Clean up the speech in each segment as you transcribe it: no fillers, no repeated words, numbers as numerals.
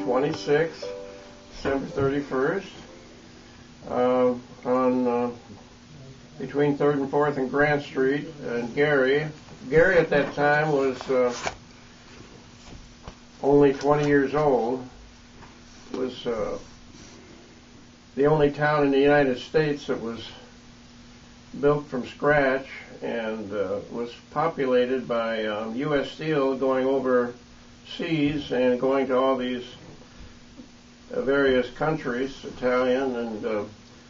26th, December 31st, on between 3rd and 4th and Grant Street in Gary. Gary at that time was only 20 years old. It was the only town in the United States that was built from scratch, and was populated by U.S. Steel going overseas and going to all these various countries, Italian, and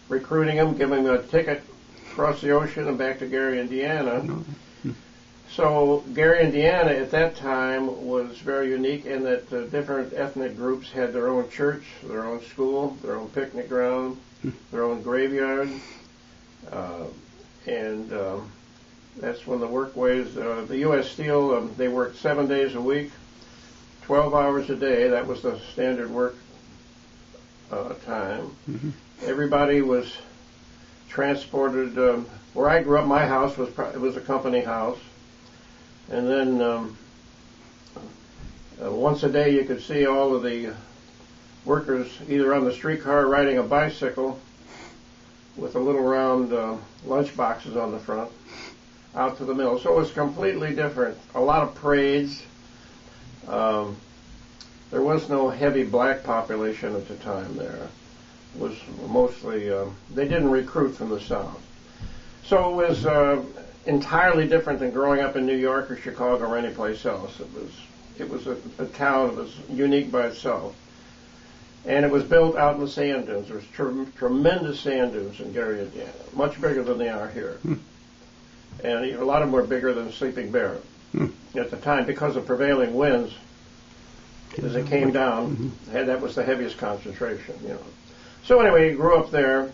recruiting them, giving them a ticket across the ocean and back to Gary, Indiana. So Gary, Indiana at that time was very unique in that different ethnic groups had their own church, their own school, their own picnic ground, their own graveyard. And that's when the workways, the U.S. Steel, they worked 7 days a week, 12 hours a day. That was the standard work time. Mm-hmm. Everybody was transported. Where I grew up, my house was a company house. And then once a day you could see all of the workers either on the streetcar riding a bicycle with the little round lunch boxes on the front out to the mill. So it was completely different. A lot of parades. There was no heavy black population at the time there. It was mostly, they didn't recruit from the South. So it was entirely different than growing up in New York or Chicago or any place else. It was a town that was unique by itself. And it was built out in the sand dunes. There was tremendous sand dunes in Gary, Indiana, much bigger than they are here. And a lot of them were bigger than Sleeping Bear at the time because of prevailing winds. As it came down, that was the heaviest concentration, you know. So anyway, grew up there.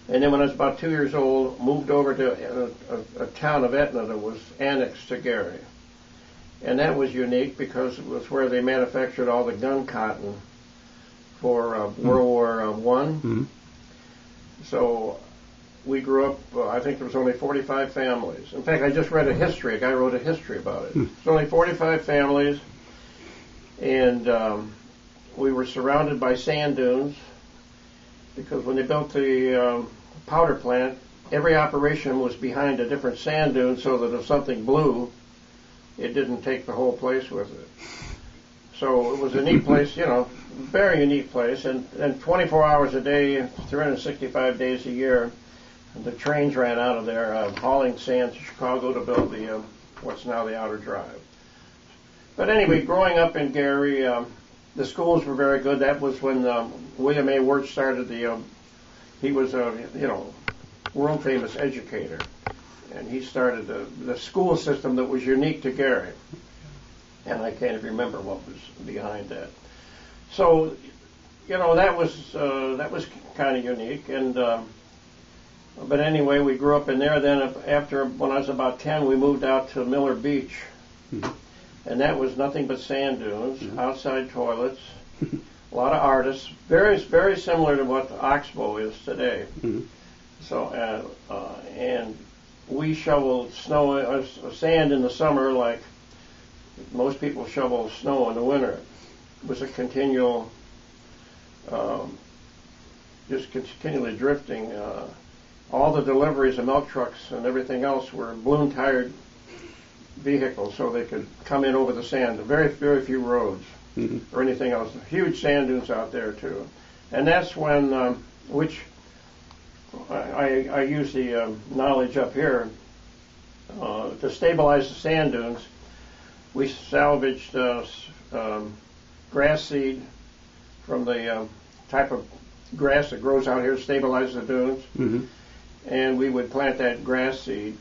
And then when I was about 2 years old, moved over to a town of Etna that was annexed to Gary. And that was unique because it was where they manufactured all the gun cotton for World War I. So we grew up, I think there was only 45 families. In fact, I just read a history. A guy wrote a history about it. There's only 45 families, and we were surrounded by sand dunes because when they built the powder plant, every operation was behind a different sand dune so that if something blew, it didn't take the whole place with it. So it was a neat place, you know, very unique place. And 24 hours a day, 365 days a year, the trains ran out of there hauling sand to Chicago to build the what's now the Outer Drive. But anyway, growing up in Gary, the schools were very good. That was when William A. Wirt started he was a, you know, world famous educator. And he started the school system that was unique to Gary. And I can't even remember what was behind that. So, you know, that was kind of unique. And but anyway, we grew up in there. Then after, when I was about 10, we moved out to Miller Beach. And that was nothing but sand dunes, outside toilets, a lot of artists, very, very similar to what Oxbow is today. So, and we shoveled sand in the summer like most people shovel snow in the winter. It was a continual, just continually drifting. All the deliveries of milk trucks and everything else were balloon-tired vehicles, so they could come in over the sand. Very, very few roads or anything else. Huge sand dunes out there too, and that's when, which I use the knowledge up here to stabilize the sand dunes. We salvaged grass seed from the type of grass that grows out here to stabilize the dunes, and we would plant that grass seed,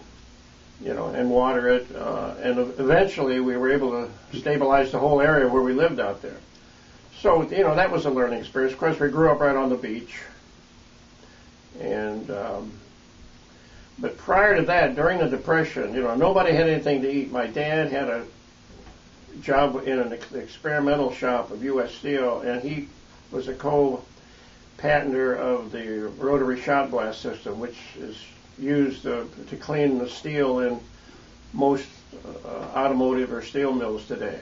you know, and water it, and eventually we were able to stabilize the whole area where we lived out there. So, you know, that was a learning experience. Of course, we grew up right on the beach, and but prior to that, during the Depression, you know, nobody had anything to eat. My dad had a job in an experimental shop of U.S. Steel, and he was a co-patenter of the rotary shot blast system, which is used to clean the steel in most automotive or steel mills today.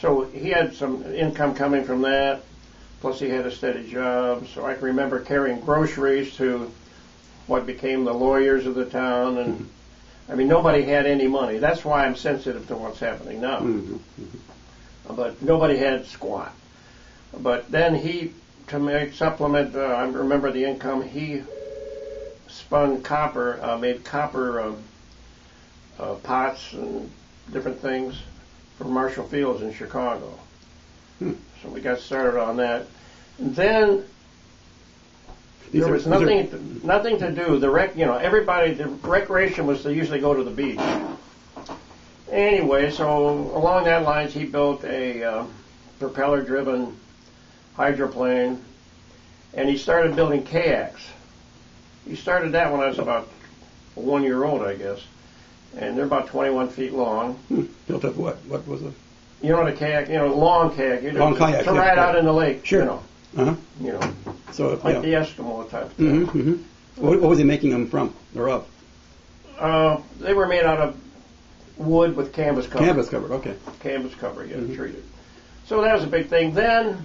So he had some income coming from that, plus he had a steady job. So I can remember carrying groceries to what became the lawyers of the town. And I mean, nobody had any money. That's why I'm sensitive to what's happening now. But nobody had squat. But then he, to make supplement, I remember the income, he spun copper, made copper pots and different things for Marshall Fields in Chicago. So we got started on that. And then there was nothing to do. The recreation was to usually go to the beach. Anyway, so along that lines, he built a propeller-driven hydroplane, and he started building kayaks. He started that when I was about 1 year old, I guess, and they're about 21 feet long. Built up what? What was it? You know what a kayak? You know, long kayak. Long kayak. To ride out in the lake. Sure. You know. Uh-huh. You know. So like the Eskimo type thing. What was he making them from or of? They were made out of wood with canvas cover. Canvas covered. Okay. Canvas cover, treated. So that was a big thing. Then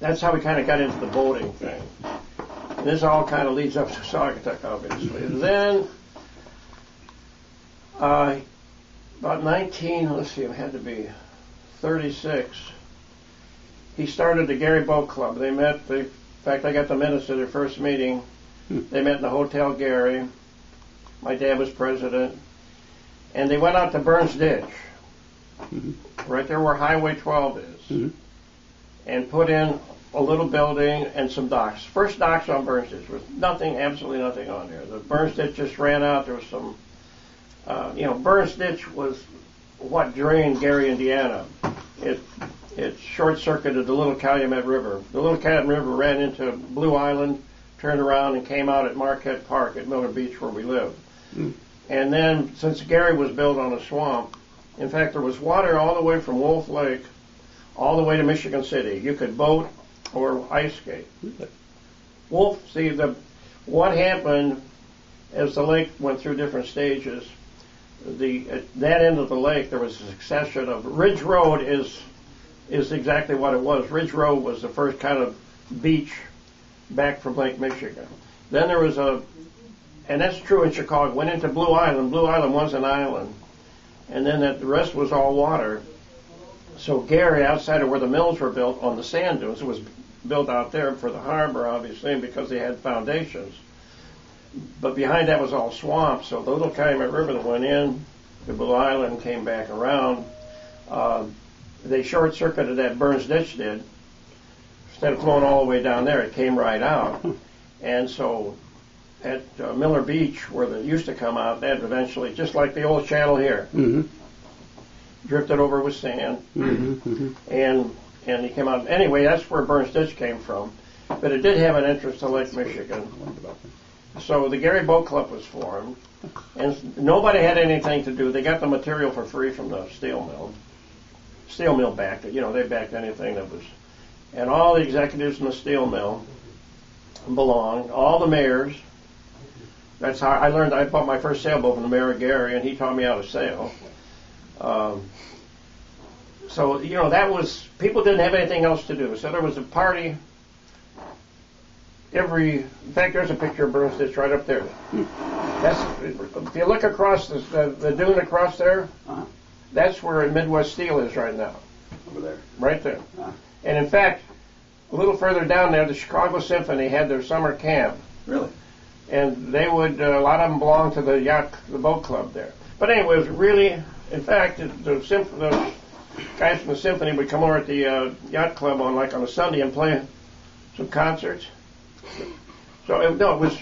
that's how we kind of got into the boating thing. And this all kind of leads up to Saugatuck, obviously. Then, about 19, let's see, it had to be 36, he started the Gary Boat Club. They met, in fact, I got the minutes of their first meeting. They met in the Hotel Gary. My dad was president. And they went out to Burns Ditch, right there where Highway 12 is, and put in a little building and some docks. First docks on Burns Ditch. There was nothing, absolutely nothing on there. The Burns Ditch just ran out. There was some, Burns Ditch was what drained Gary, Indiana. It short-circuited the Little Calumet River. The Little Calumet River ran into Blue Island, turned around, and came out at Marquette Park at Miller Beach where we lived. And then, since Gary was built on a swamp, in fact, there was water all the way from Wolf Lake all the way to Michigan City. You could boat or ice skate. What happened as the lake went through different stages, at that end of the lake, there was a succession of Ridge Road is exactly what it was. Ridge Road was the first kind of beach back from Lake Michigan. Then there was and that's true in Chicago, went into Blue Island. Blue Island was an island. And then the rest was all water. So Gary, outside of where the mills were built on the sand dunes, it was built out there for the harbor, obviously, because they had foundations. But behind that was all swamp, so the Little Calumet River that went in to Blue Island came back around. They short-circuited that, Burns Ditch did. Instead of flowing all the way down there, it came right out. And so at Miller Beach, where it used to come out, that eventually, just like the old channel here, drifted over with sand, and he came out. Anyway, that's where Burns Ditch came from. But it did have an entrance to Lake Michigan. So the Gary Boat Club was formed, and nobody had anything to do. They got the material for free from the steel mill. Steel mill backed it. They backed anything that was. And all the executives in the steel mill belonged, all the mayors. That's how I learned. I bought my first sailboat from the mayor of Gary, and he taught me how to sail. So that was, people didn't have anything else to do. So there was a party in fact, there's a picture of Burns Ditch right up there. If you look across the dune across there, that's where Midwest Steel is right now. Over there. Right there. And in fact, a little further down there, the Chicago Symphony had their summer camp. Really? And they would, a lot of them belonged to the boat club there. But anyway, it was really, in fact, the guys from the symphony would come over at the yacht club on a Sunday and play some concerts. So it was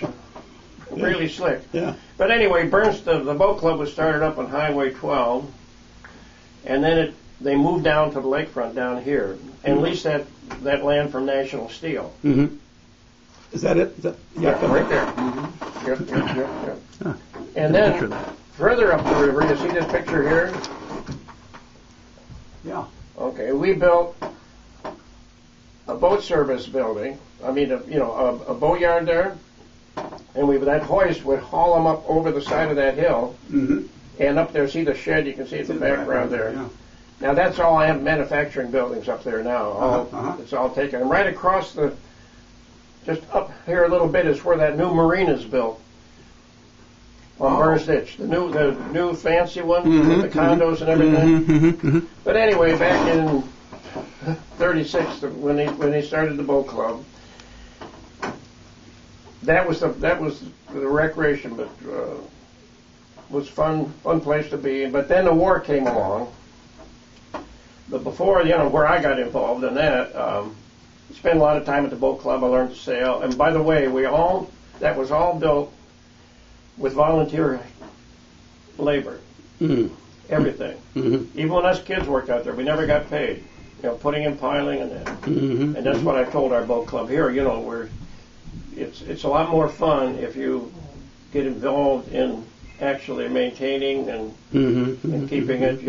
really slick. Yeah. But anyway, the boat club was started up on Highway 12, and then they moved down to the lakefront down here and leased that land from National Steel. Is that it? Right there. Yep. And then further up the river, you see this picture here? Yeah. Okay, we built a boat service building. I mean, a boat yard there, and that hoist would haul them up over the side of that hill, and up there, see the shed, you can see it in the background there. Now that's all I have manufacturing buildings up there now. It's all taken. And right across just up here a little bit is where that new marina's built on Burns Ditch. The new fancy one with the condos and everything. But anyway, back in '36, when they started the boat club, that was the recreation, but was fun place to be. But then the war came along. But before, where I got involved in that, spent a lot of time at the boat club. I learned to sail, and by the way, that was all built with volunteer labor. Everything. Even when us kids worked out there, we never got paid. Putting in piling and that. And that's what I told our boat club here. It's a lot more fun if you get involved in actually maintaining and keeping it.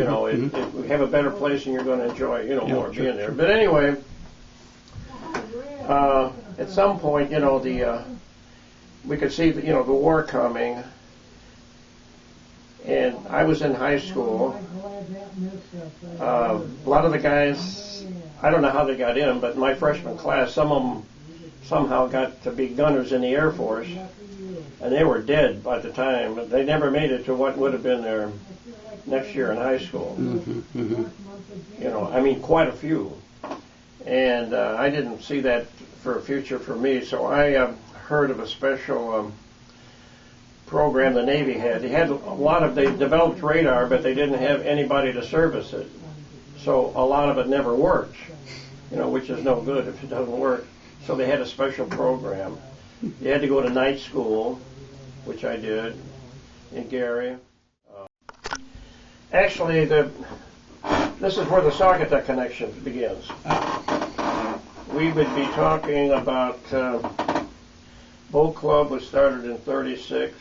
We have a better place, and you're going to enjoy more being there. But anyway, at some point, we could see the war coming, and I was in high school. A lot of the guys, I don't know how they got in, but my freshman class, some of them somehow got to be gunners in the Air Force, and they were dead by the time. They never made it to what would have been their next year in high school. Quite a few. And I didn't see that for a future for me, so I heard of a special program the Navy had. They developed radar, but they didn't have anybody to service it. So a lot of it never worked, which is no good if it doesn't work. So they had a special program. You had to go to night school, which I did in Gary. Actually, this is where the Saugatuck connection begins. We would be talking about boat club was started in '36.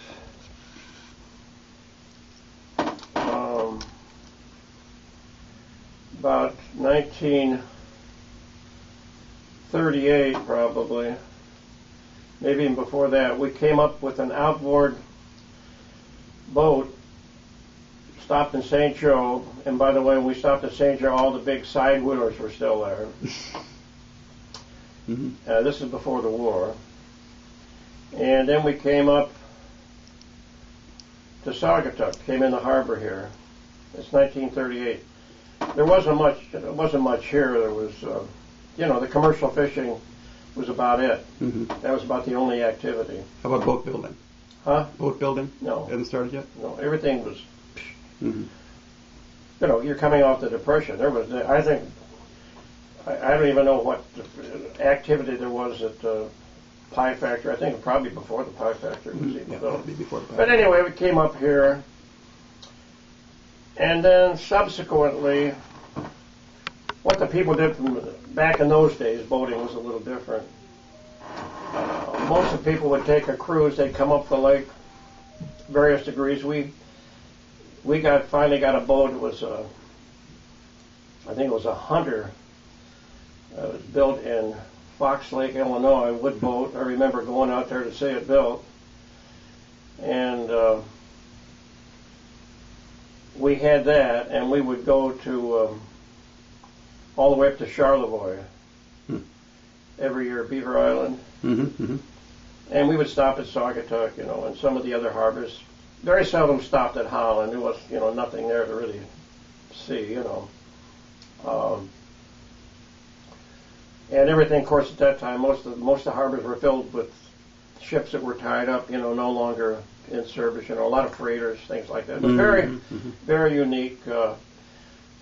About 1938, probably, maybe even before that, we came up with an outboard boat, stopped in St. Joe, and by the way, when we stopped at St. Joe, all the big side wheelers were still there. This is before the war. And then we came up to Saugatuck, came in the harbor here. It's 1938. There wasn't much here. There was, the commercial fishing was about it. That was about the only activity. How about boat building? Huh? Boat building? No. Hadn't started yet? No, everything was, you're coming off the Depression. There was, I think, I don't even know what activity there was at the Pie Factory. I think probably before the Pie Factory was even built. Probably before the Pie But anyway, we came up here. And then subsequently, what the people did back in those days, boating was a little different. Most of the people would take a cruise. They'd come up the lake, various degrees. We finally got a boat. It was I think it was a Hunter. It was built in Fox Lake, Illinois, wood boat. I remember going out there to see it built. And we had that, and we would go to all the way up to Charlevoix every year, Beaver Island. And we would stop at Saugatuck, and some of the other harbors. Very seldom stopped at Holland. There was, nothing there to really see, and everything, of course, at that time, most of the harbors were filled with ships that were tied up, no longer in service, a lot of freighters, things like that. It was very unique.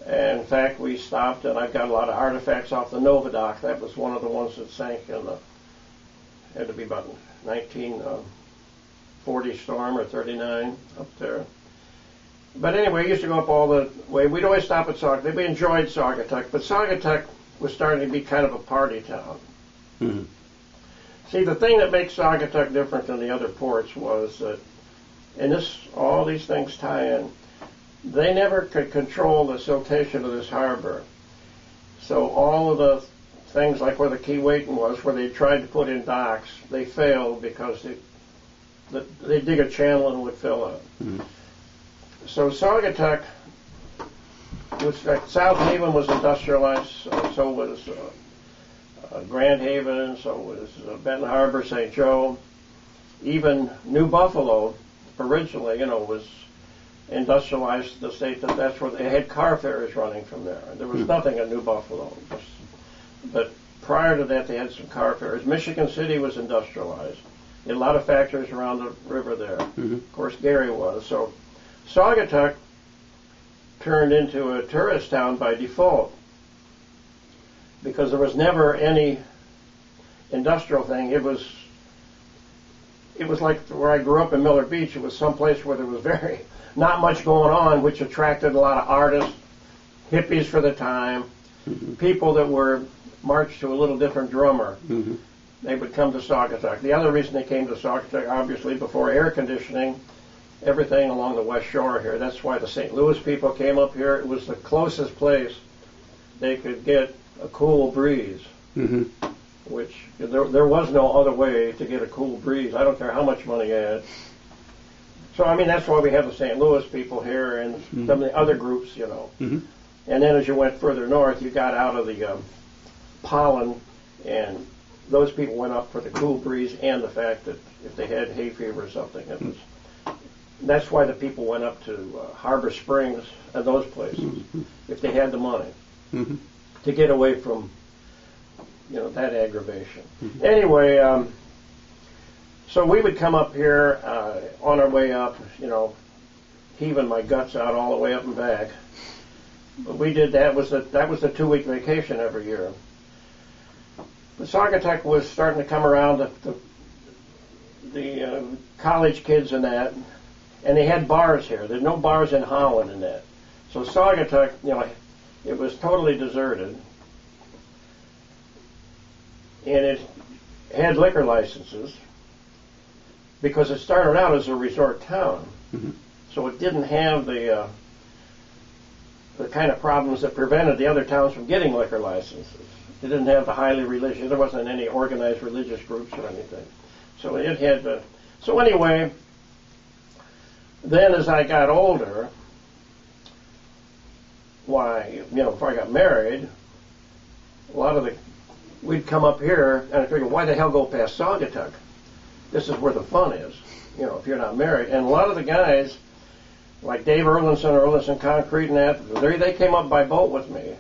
And in fact, we stopped, and I've got a lot of artifacts off the Nova Dock. That was one of the ones that sank in had to be about 1940 storm or 39 up there. But anyway, I used to go up all the way. We'd always stop at Saugatuck. We enjoyed Saugatuck, but Saugatuck was starting to be kind of a party town. See, the thing that makes Saugatuck different than the other ports was that, and all these things tie in, they never could control the siltation of this harbor. So all of the things like where the Key Waiting was, where they tried to put in docks, they failed because they dig a channel and it would fill up. So Saugatuck South Haven was industrialized, so was Grand Haven, so was Benton Harbor, St. Joe. Even New Buffalo, originally, was industrialized to the state that's where they had car ferries running from there. There was nothing in New Buffalo. But prior to that, they had some car ferries. Michigan City was industrialized. They had a lot of factories around the river there. Of course, Gary was. So Saugatuck turned into a tourist town by default because there was never any industrial thing. It was like where I grew up in Miller Beach. It was someplace where there was not much going on, which attracted a lot of artists, hippies for the time, people that were marched to a little different drummer. They would come to Saugatuck. The other reason they came to Saugatuck, obviously, before air conditioning, everything along the West Shore here. That's why the St. Louis people came up here. It was the closest place they could get a cool breeze, which there was no other way to get a cool breeze. I don't care how much money you had. So, that's why we have the St. Louis people here and some of the other groups, And then as you went further north, you got out of the pollen, and those people went up for the cool breeze and the fact that if they had hay fever or something, that's why the people went up to Harbor Springs and those places, if they had the money, to get away from, that aggravation. Anyway, so we would come up here on our way up, heaving my guts out all the way up and back. But we did that was a 2-week vacation every year. The Saugatuck was starting to come around, the college kids and that, and they had bars here. There's no bars in Holland and that. So Saugatuck, it was totally deserted. And it had liquor licenses because it started out as a resort town. So it didn't have the kind of problems that prevented the other towns from getting liquor licenses. It didn't have the highly religious. There wasn't any organized religious groups or anything. So it had. So anyway, then as I got older, before I got married, we'd come up here, and I figured, why the hell go past Saugatuck? This is where the fun is, if you're not married. And a lot of the guys, like Dave Erlinson, Erlinson Concrete and that, they came up by boat with me.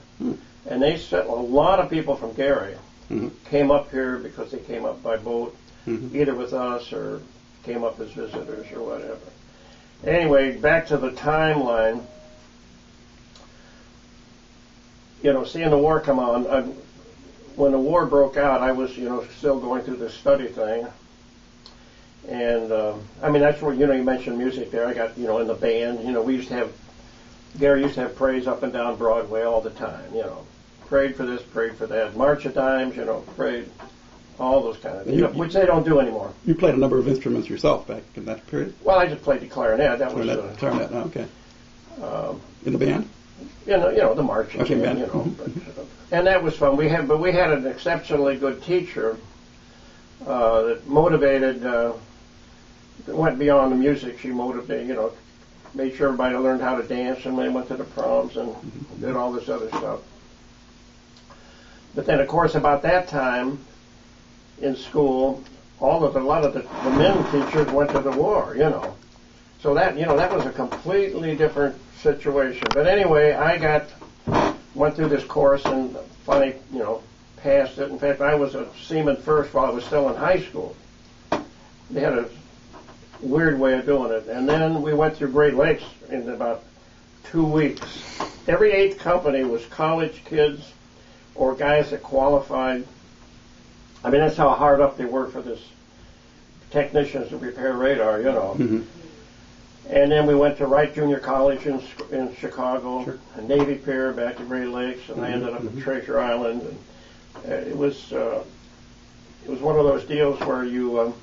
And they said a lot of people from Gary came up here because they came up by boat, either with us or came up as visitors or whatever. Anyway, back to the timeline. Seeing the war come on, when the war broke out, I was, still going through this study thing. And, that's where, you mentioned music there. I got, in the band, Gary used to have praise up and down Broadway all the time, Prayed for this, prayed for that. March of Dimes, prayed, all those kind of things, which they don't do anymore. You played a number of instruments yourself back in that period? Well, I just played the clarinet. That was clarinet, okay. In the band? The marching band, and that was fun. We had an exceptionally good teacher that motivated, went beyond the music. She motivated, made sure everybody learned how to dance, and they went to the proms and did all this other stuff. But then, of course, about that time in school, a lot of the men teachers went to the war, So that was a completely different situation. But anyway, I went through this course and finally, passed it. In fact, I was a seaman first while I was still in high school. They had a weird way of doing it. And then we went through Great Lakes in about 2 weeks. Every 8th company was college kids or guys that qualified. That's how hard up they were for this technicians to repair radar, And then we went to Wright Junior College in Chicago, and Navy Pier back to Great Lakes, and I ended up at Treasure Island. And it was one of those deals where you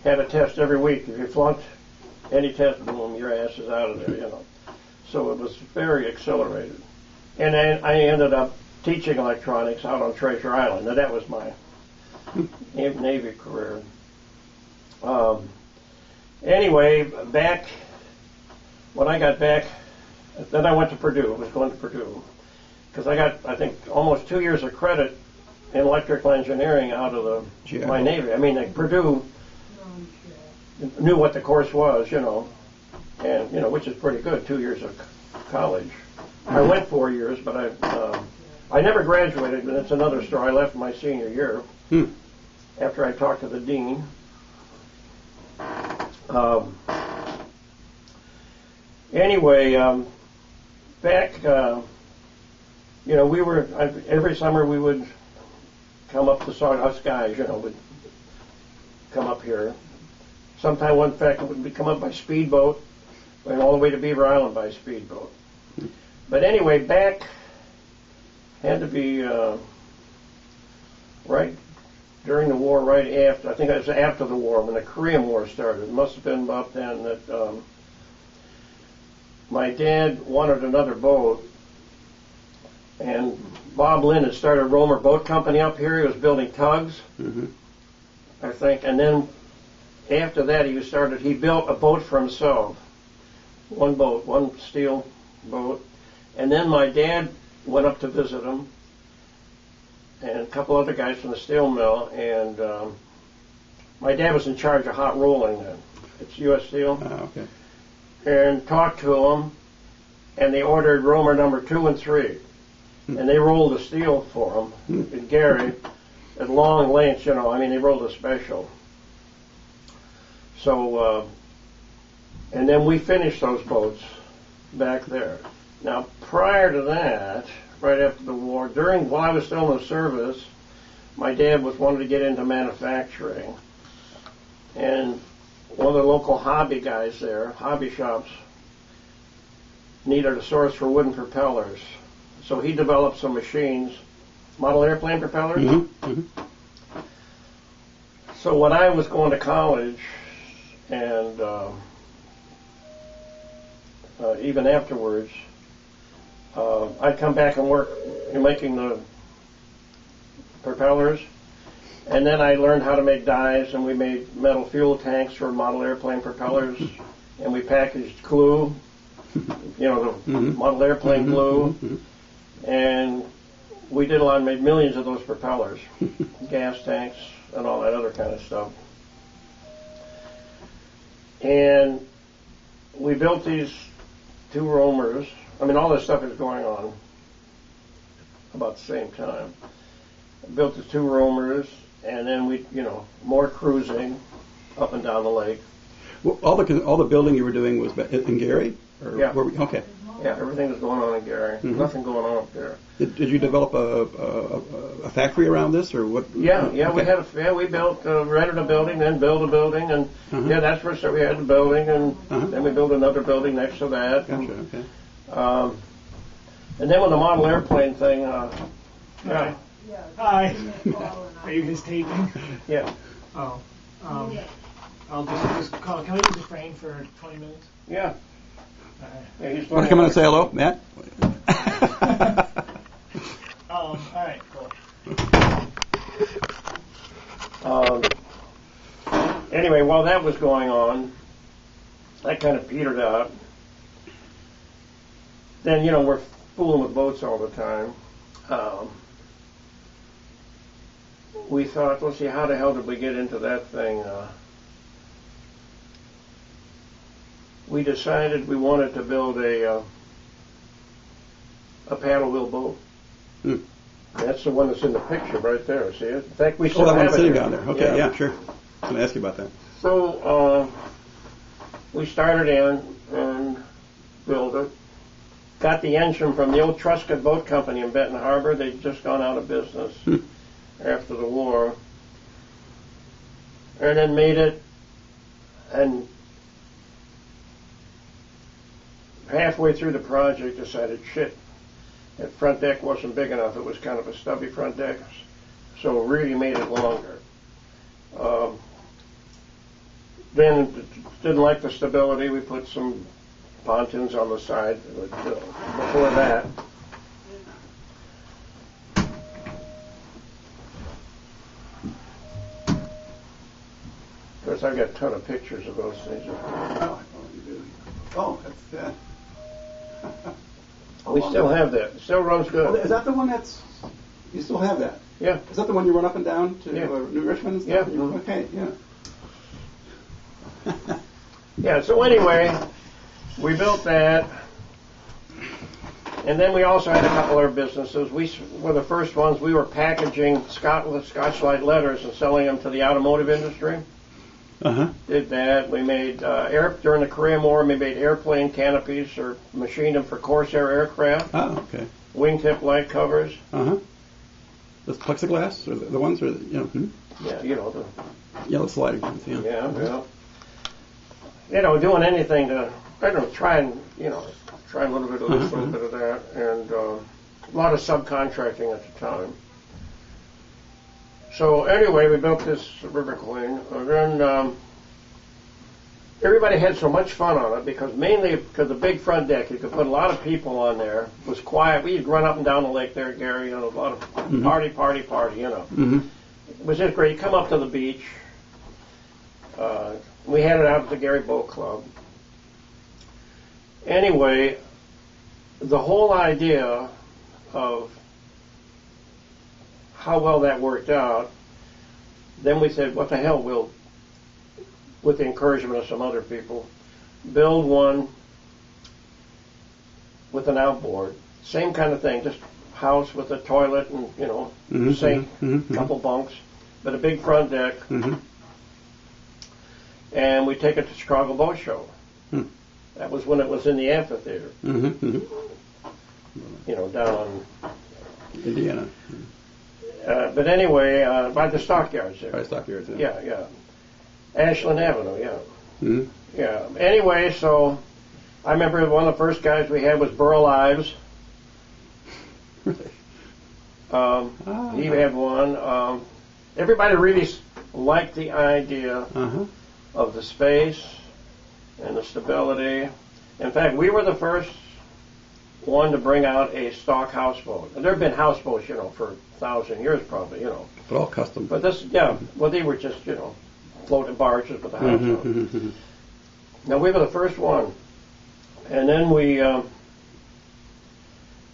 had a test every week. If you flunked any test, boom, your ass is out of there, So it was very accelerated. And then I ended up teaching electronics out on Treasure Island. Now that was my Navy career. Anyway, when I got back Then I went to Purdue. Was going to Purdue because I got, I think, almost 2 years of credit in electrical engineering out of my Navy. I mean, like, Purdue knew what the course was, and which is pretty good. 2 years of college. I went 4 years, but I never graduated, and it's another story. I left my senior year after I talked to the dean. Anyway, back, we were, every summer we would come up to us guys, would come up here. Sometime, in fact, we'd come up by speedboat, went all the way to Beaver Island by speedboat. But anyway, back, had to be right during the war, right after, I think it was after the war, when the Korean War started. It must have been about then that my dad wanted another boat, and Bob Lynn had started a Romer Boat Company up here. He was building tugs, I think, and then after that he built a boat for himself. One boat, one steel boat. And then my dad went up to visit him, and a couple other guys from the steel mill, and my dad was in charge of hot rolling then. It's U.S. Steel. Oh, okay. And talked to them, and they ordered Romer number 2 and 3. And they rolled the steel for them in Gary at long lengths, they rolled a special. So, and then we finished those boats back there. Now, prior to that, right after the war, while I was still in the service, my dad wanted to get into manufacturing. And one of the local hobby guys there, hobby shops, needed a source for wooden propellers. So he developed some machines, model airplane propellers. So when I was going to college, and even afterwards, I'd come back and work in making the propellers. And then I learned how to make dies, and we made metal fuel tanks for model airplane propellers, and we packaged glue, the model airplane glue, and we did made millions of those propellers, gas tanks, and all that other kind of stuff. And we built these 2 Romers. All this stuff is going on about the same time. Built the 2 Romers, and then we, more cruising up and down the lake. Well, all the building you were doing was in Gary? Or yeah. Okay. Yeah, everything was going on in Gary. Nothing going on up there. Did you develop a factory around this, or what? Yeah, okay. we built, rented a building, then built a building, and that's where we had the building, and then we built another building next to that. Gotcha. Okay. And then when the model airplane thing, Hi. Are you guys taping? Yeah. Oh. I'll just call. Can we just refrain for 20 minutes? Yeah. Want to come in and say hello, Matt? All right, cool. Anyway, while that was going on, that kind of petered out. Then, we're fooling with boats all the time. We thought, let's see, how the hell did we get into that thing? We decided we wanted to build a paddle wheel boat. That's the one that's in the picture right there. See it? In fact, we still that have one's it sitting here. down there. Okay, yeah, sure. I was going to ask you about that. So we started in and built it. Got the engine from the old Truscott Boat Company in Benton Harbor. They'd just gone out of business after the war. And then made it, and halfway through the project decided, shit, that front deck wasn't big enough. It was kind of a stubby front deck, so really made it longer. Then didn't like the stability. We put some pontoons on the side before that. Of course, I've got a ton of pictures of those things. Oh, that's that. We still have that. It still runs good. Is that the one that's, you still have that? Yeah. Is that the one you run up and down to New Richmond and stuff? Yeah. Okay, yeah. Yeah, so anyway, we built that. And then we also had a couple other businesses. We were the first ones. We were packaging Scotch-Light letters and selling them to the automotive industry. Uh-huh. Did that. We made, during the Korean War, we made airplane canopies or machined them for Corsair aircraft. Oh, okay. Wingtip light covers. Uh-huh. Those plexiglass, or the ones, or, Yeah, you know, the yellow sliding ones, yeah. Yeah. You know, doing anything to, I don't know, try a little bit of this, a little bit of that, and a lot of subcontracting at the time. So anyway, we built this River Queen, and then everybody had so much fun on it because the big front deck, you could put a lot of people on there. It was quiet. We'd run up and down the lake there, Gary, a lot of party, Mm-hmm. It was just great. You come up to the beach. We had it out at the Gary Boat Club. Anyway, the whole idea of how well that worked out, then we said, what the hell, we'll, with the encouragement of some other people, build one with an outboard. Same kind of thing, just house with a toilet and, sink, couple bunks, but a big front deck. Mm-hmm. And we take it to Chicago Boat Show. Hmm. That was when it was in the amphitheater. Mm-hmm. Down Indiana. but anyway, by the stockyards there. By stockyards, Yeah. Ashland Avenue, yeah. Mm-hmm. Yeah. Anyway, so I remember one of the first guys we had was Burl Ives. He had one. Everybody really liked the idea of the space and the stability. In fact, we were the first one to bring out a stock houseboat. There have been houseboats, for 1,000 years probably, But all custom. But this, they were just, floating barges with a houseboat. Mm-hmm. Now, we were the first one. And then we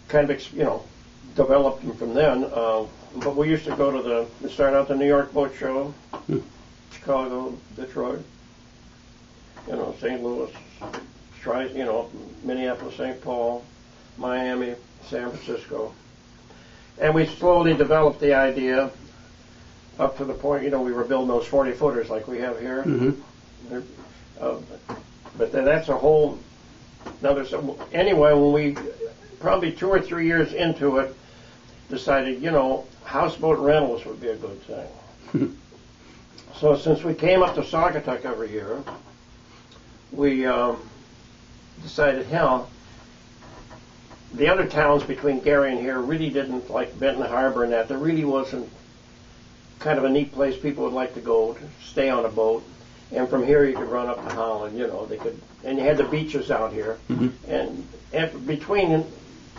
kind of, developed them from then. But we used to go to we started out the New York Boat Show, Chicago, Detroit, St. Louis, Minneapolis, St. Paul, Miami, San Francisco. And we slowly developed the idea up to the point, we were building those 40-footers like we have here. Mm-hmm. But that's a whole another. Anyway, when we, probably 2 or 3 years into it, decided, houseboat rentals would be a good thing. So since we came up to Saugatuck every year, we decided, hell, the other towns between Gary and here really didn't, like Benton Harbor and that, there really wasn't kind of a neat place people would like to go to stay on a boat. And from here you could run up to Holland, and you had the beaches out here. Mm-hmm. And between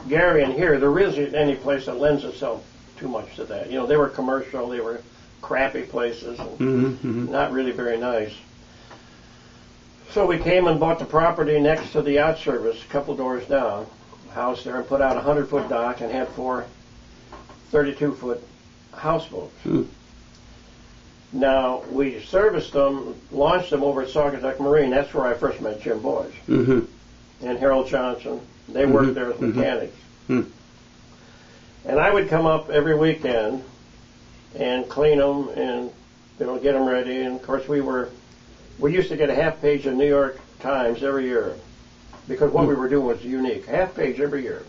Gary and here, there isn't any place that lends itself too much to that. They were commercial, they were crappy places, and not really very nice. So we came and bought the property next to the yacht service, a couple doors down, house there, and put out a 100-foot dock and had 4 32-foot houseboats. Now, we serviced them, launched them over at Saugatuck Marine. That's where I first met Jim Boyce and Harold Johnson. They worked there as mechanics. And I would come up every weekend and clean them and, get them ready. And, of course, we used to get a half page of New York Times every year because what we were doing was unique. Half page every year.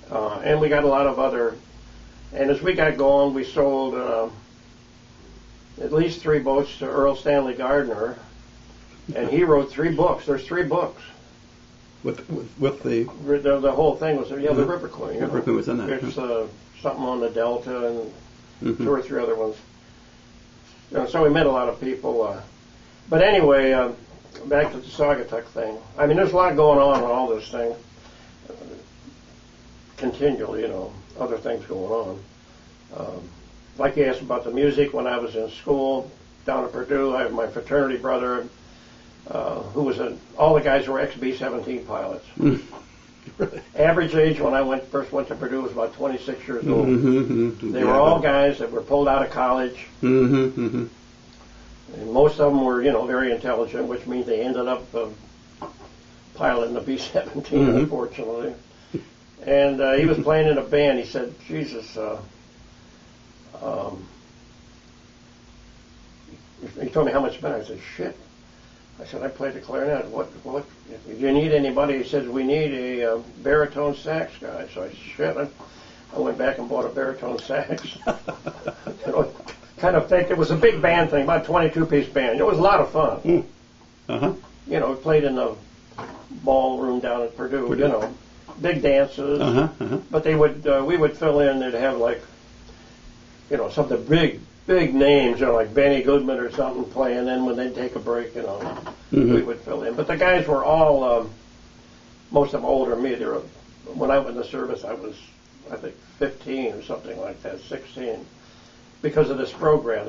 And we got a lot of other, and as we got going, we sold at least 3 boats to Earl Stanley Gardner, and he wrote 3 books. There's 3 books. With the whole thing was the River Queen. River Queen was in that. It's something on the Delta and 2 or 3 other ones. So we met a lot of people. But anyway, back to the Saugatuck thing. I mean, there's a lot going on all this thing. Continually, other things going on. Like you asked about the music, when I was in school down at Purdue, I had my fraternity brother, who was all the guys were ex-B-17 pilots. Average age when I first went to Purdue was about 26 years old. They were Yeah. all guys that were pulled out of college. And most of them were, very intelligent, which means they ended up piloting the B-17, unfortunately. And he was playing in a band. He said, Jesus, he told me how much he spent. I said, shit. I said, I played the clarinet. What, if you need anybody? He says, we need a baritone sax guy. So I said, shit. I went back and bought a baritone sax. Kind of think it was a big band thing, about a 22-piece band. It was a lot of fun. We played in the ballroom down at Purdue, big dances. But we would fill in. They'd have like, something big names, like Benny Goodman or something playing. Then when they'd take a break, we would fill in. But the guys were all, most of them older than me. When I went in the service, I was, I think, 15 or something like that, 16. Because of this program,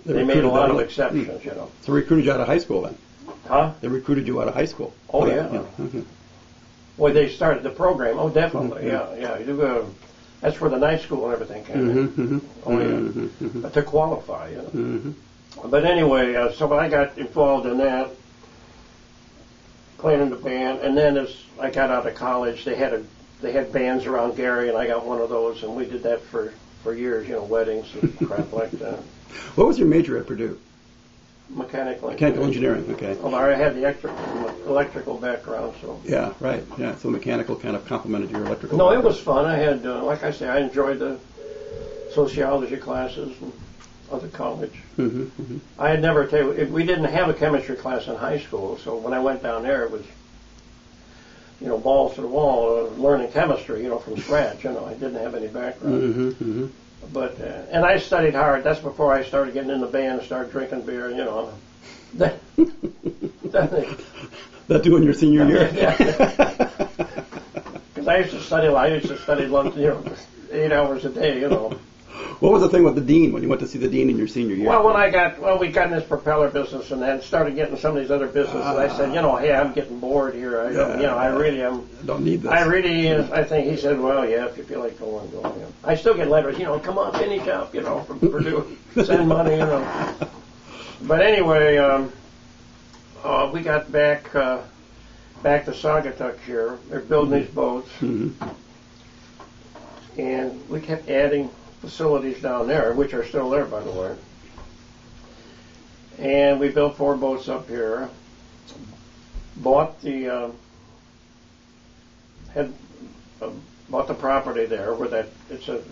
they made a lot of exceptions, So they recruited you out of high school then? Huh? They recruited you out of high school? Oh, yeah. Well, they started the program. Oh, definitely, yeah. You do, that's where the night school and everything came in. Oh, yeah. But to qualify, But anyway, so I got involved in that, playing in the band, and then as I got out of college, they had bands around Gary, and I got one of those, and we did that for years, weddings and crap like that. What was your major at Purdue? Mechanical engineering, okay. Well, I had the electrical background, so. Yeah, right. Yeah, so mechanical kind of complemented your electrical. No, it was fun. I had, like I say, I enjoyed the sociology classes and other college. I had never we didn't have a chemistry class in high school, so when I went down there, it was, balls to the wall, learning chemistry, from scratch. I didn't have any background. But and I studied hard. That's before I started getting in the band and started drinking beer. That due in your senior year. Because I used to study. I used to study lunch, 8 hours a day. What was the thing with the dean when you went to see the dean in your senior year? Well, we got in this propeller business and then started getting some of these other businesses. I said, hey, I'm getting bored here. I really am. Don't need this. I think he said, well, yeah, if you feel like going, go. I still get letters, come on, finish up, from Purdue, send money, But anyway, we got back to Saugatuck here. They're building these boats, and we kept adding facilities down there, which are still there, by the way. And we built 4 boats up here. Bought the bought the property there, where it's a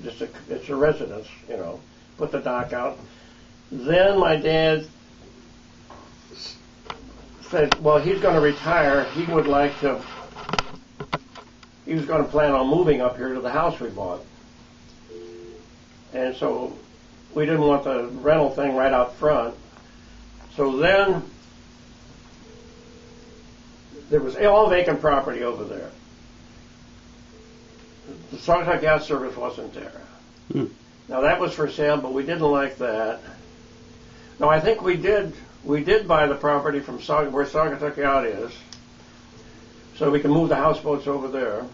residence, Put the dock out. Then my dad said, well, he's going to retire. He was going to plan on moving up here to the house we bought. And so we didn't want the rental thing right out front. So then there was all vacant property over there. The Saugatuck Gas Service wasn't there. Now that was for sale, but we didn't like that. No, I think we did buy the property from where Saugatuck Yacht is, so we can move the houseboats over there.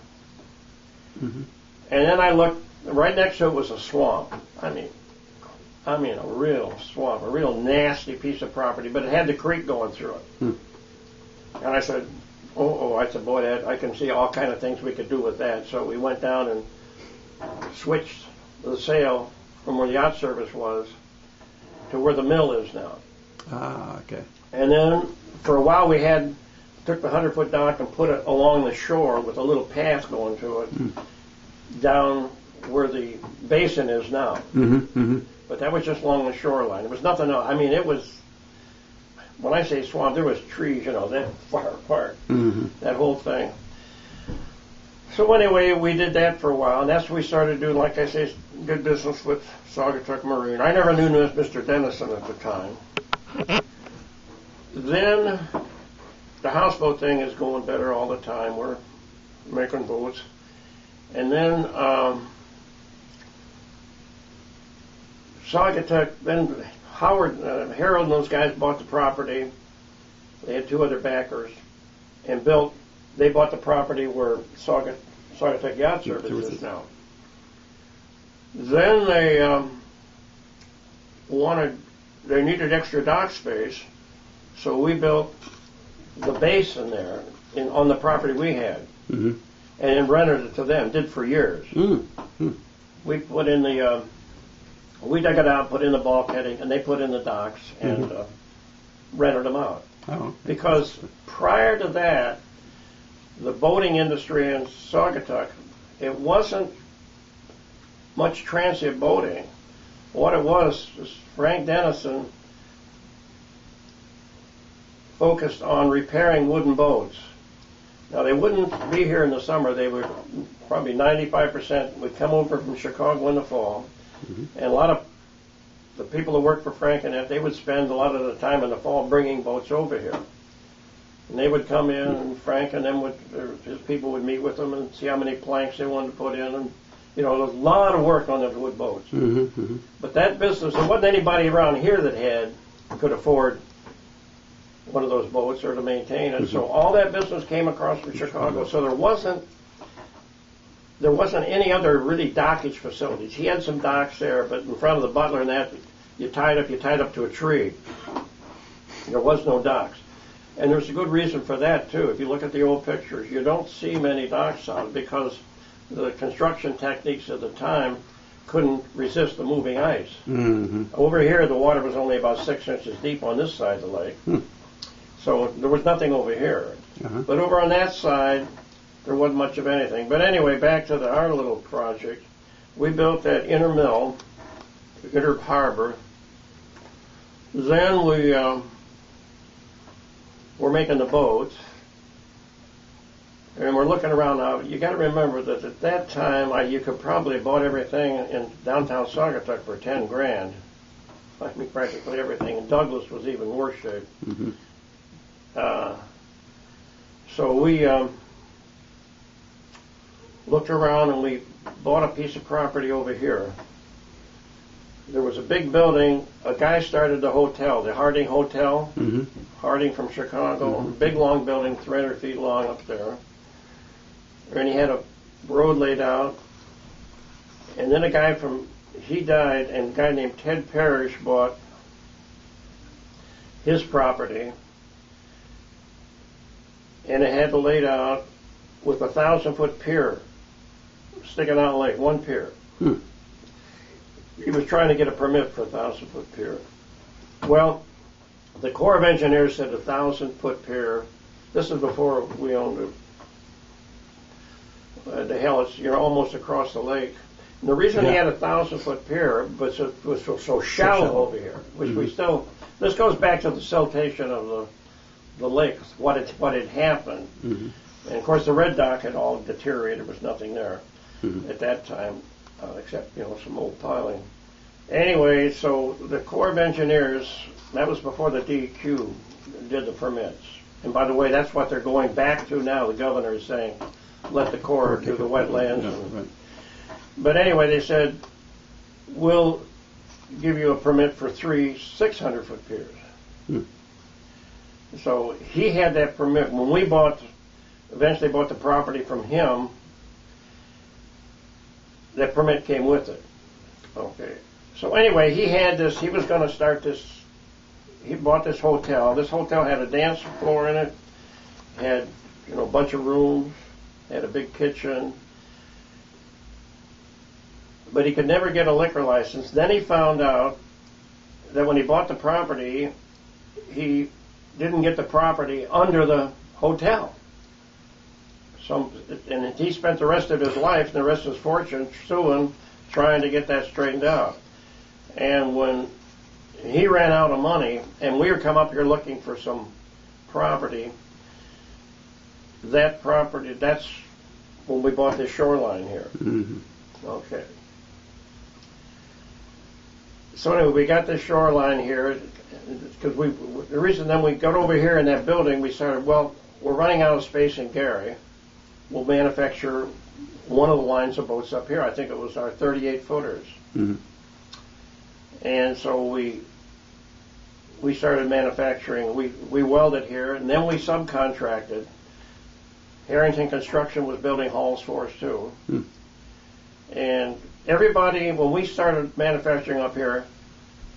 And then I looked. Right next to it was a swamp. I mean a real swamp, a real nasty piece of property, but it had the creek going through it. And I said, I said, boy, Dad, I can see all kind of things we could do with that. So we went down and switched the sale from where the yacht service was to where the mill is now. Ah, okay. And then for a while we took the 100-foot dock and put it along the shore with a little path going to it down where the basin is now. But that was just along the shoreline. There was nothing else. It was, when I say swamp, there was trees, that far apart, that whole thing. So anyway, we did that for a while, and that's when we started doing, like I say, good business with Saugatuck Marine. I never knew Mr. Dennison at the time. Then the houseboat thing is going better all the time. We're making boats. And then Saugatuck, then Harold and those guys bought the property. They had 2 other backers and built they bought the property where Saugatuck Yacht Service is now. Then they needed extra dock space, so we built the basin there on the property we had, Mm-hmm. and rented it to them. Did for years. Mm-hmm. We put in we dug it out, put in the bulkheading, and they put in the docks and rented them out. Oh. Because prior to that, the boating industry in Saugatuck, it wasn't much transient boating. What it was Frank Dennison focused on repairing wooden boats. Now, they wouldn't be here in the summer. They would probably 95% would come over from Chicago in the fall. Mm-hmm. And a lot of the people who worked for Frank and that, they would spend a lot of the time in the fall bringing boats over here. And they would come in, and Frank and them his people would meet with them and see how many planks they wanted to put in. And, there was a lot of work on those wood boats. Mm-hmm. Mm-hmm. But that business, there wasn't anybody around here that could afford one of those boats or to maintain it. Mm-hmm. So all that business came across from Chicago. So there wasn't any other really dockage facilities. He had some docks there, but in front of the Butler and that, you tied up to a tree. There was no docks. And there's a good reason for that, too. If you look at the old pictures, you don't see many docks on because the construction techniques at the time couldn't resist the moving ice. Mm-hmm. Over here, the water was only about 6 inches deep on this side of the lake. So there was nothing over here. Uh-huh. But over on that side, there wasn't much of anything. But anyway, back to our little project. We built that inner mill, inner harbor. Then we're making the boats. And we're looking around now. You got to remember that at that time, you could probably have bought everything in downtown Saugatuck for $10,000. I mean, practically everything. And Douglas was even worse shape. Mm-hmm. So we looked around and we bought a piece of property over here. There was a big building. A guy started the hotel, the Harding Hotel. Mm-hmm. Harding from Chicago. Mm-hmm. Big long building, 300 feet long up there. And he had a road laid out. And then he died, and a guy named Ted Parrish bought his property. And it had it laid out with a 1,000-foot pier sticking out of the lake, one pier. He was trying to get a permit for a 1,000-foot pier. Well, the Corps of Engineers said a 1,000-foot pier. This is before we owned it. The hell, it's almost across the lake. And the reason he had a 1,000-foot pier was it was so shallow over here, which we still. This goes back to the siltation of the lake, what had happened. Mm-hmm. And of course, the red dock had all deteriorated. There was nothing there at that time, except some old piling. Anyway, so the Corps of Engineers, that was before the DEQ did the permits. And by the way, that's what they're going back to now. The governor is saying, let the Corps do the wetlands. Yeah, right. But anyway, they said, we'll give you a permit for 3 600-foot piers. So he had that permit. When we eventually bought the property from him, that permit came with it. Okay. So anyway, he was going to start this, he bought this hotel. This hotel had a dance floor in it, had, a bunch of rooms, had a big kitchen, but he could never get a liquor license. Then he found out that when he bought the property, he didn't get the property under the hotel. And he spent the rest of his life and the rest of his fortune suing, trying to get that straightened out. And when he ran out of money, and we were come up here looking for some property, that's when we bought this shoreline here. Mm-hmm. Okay. So anyway, we got this shoreline here, because the reason then we got over here in that building, we started, we're running out of space in Gary. We'll manufacture one of the lines of boats up here. I think it was our 38-footers. Mm-hmm. And so we started manufacturing. We welded here, and then we subcontracted Harrington Construction was building hulls for us too. Hmm. And everybody, when we started manufacturing up here,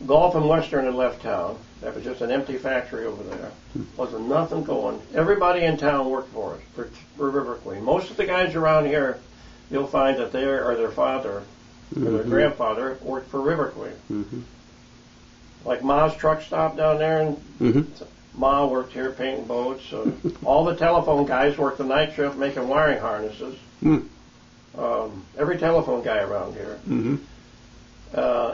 Gulf and Western had left town. That was just an empty factory over there. Wasn't nothing going. Everybody in town worked for us, for River Queen. Most of the guys around here, you'll find that they or their father or their grandfather worked for River Queen. Mm-hmm. Like Ma's truck stop down there, and Ma worked here painting boats. All the telephone guys worked the night shift making wiring harnesses. Every telephone guy around here. Mm-hmm.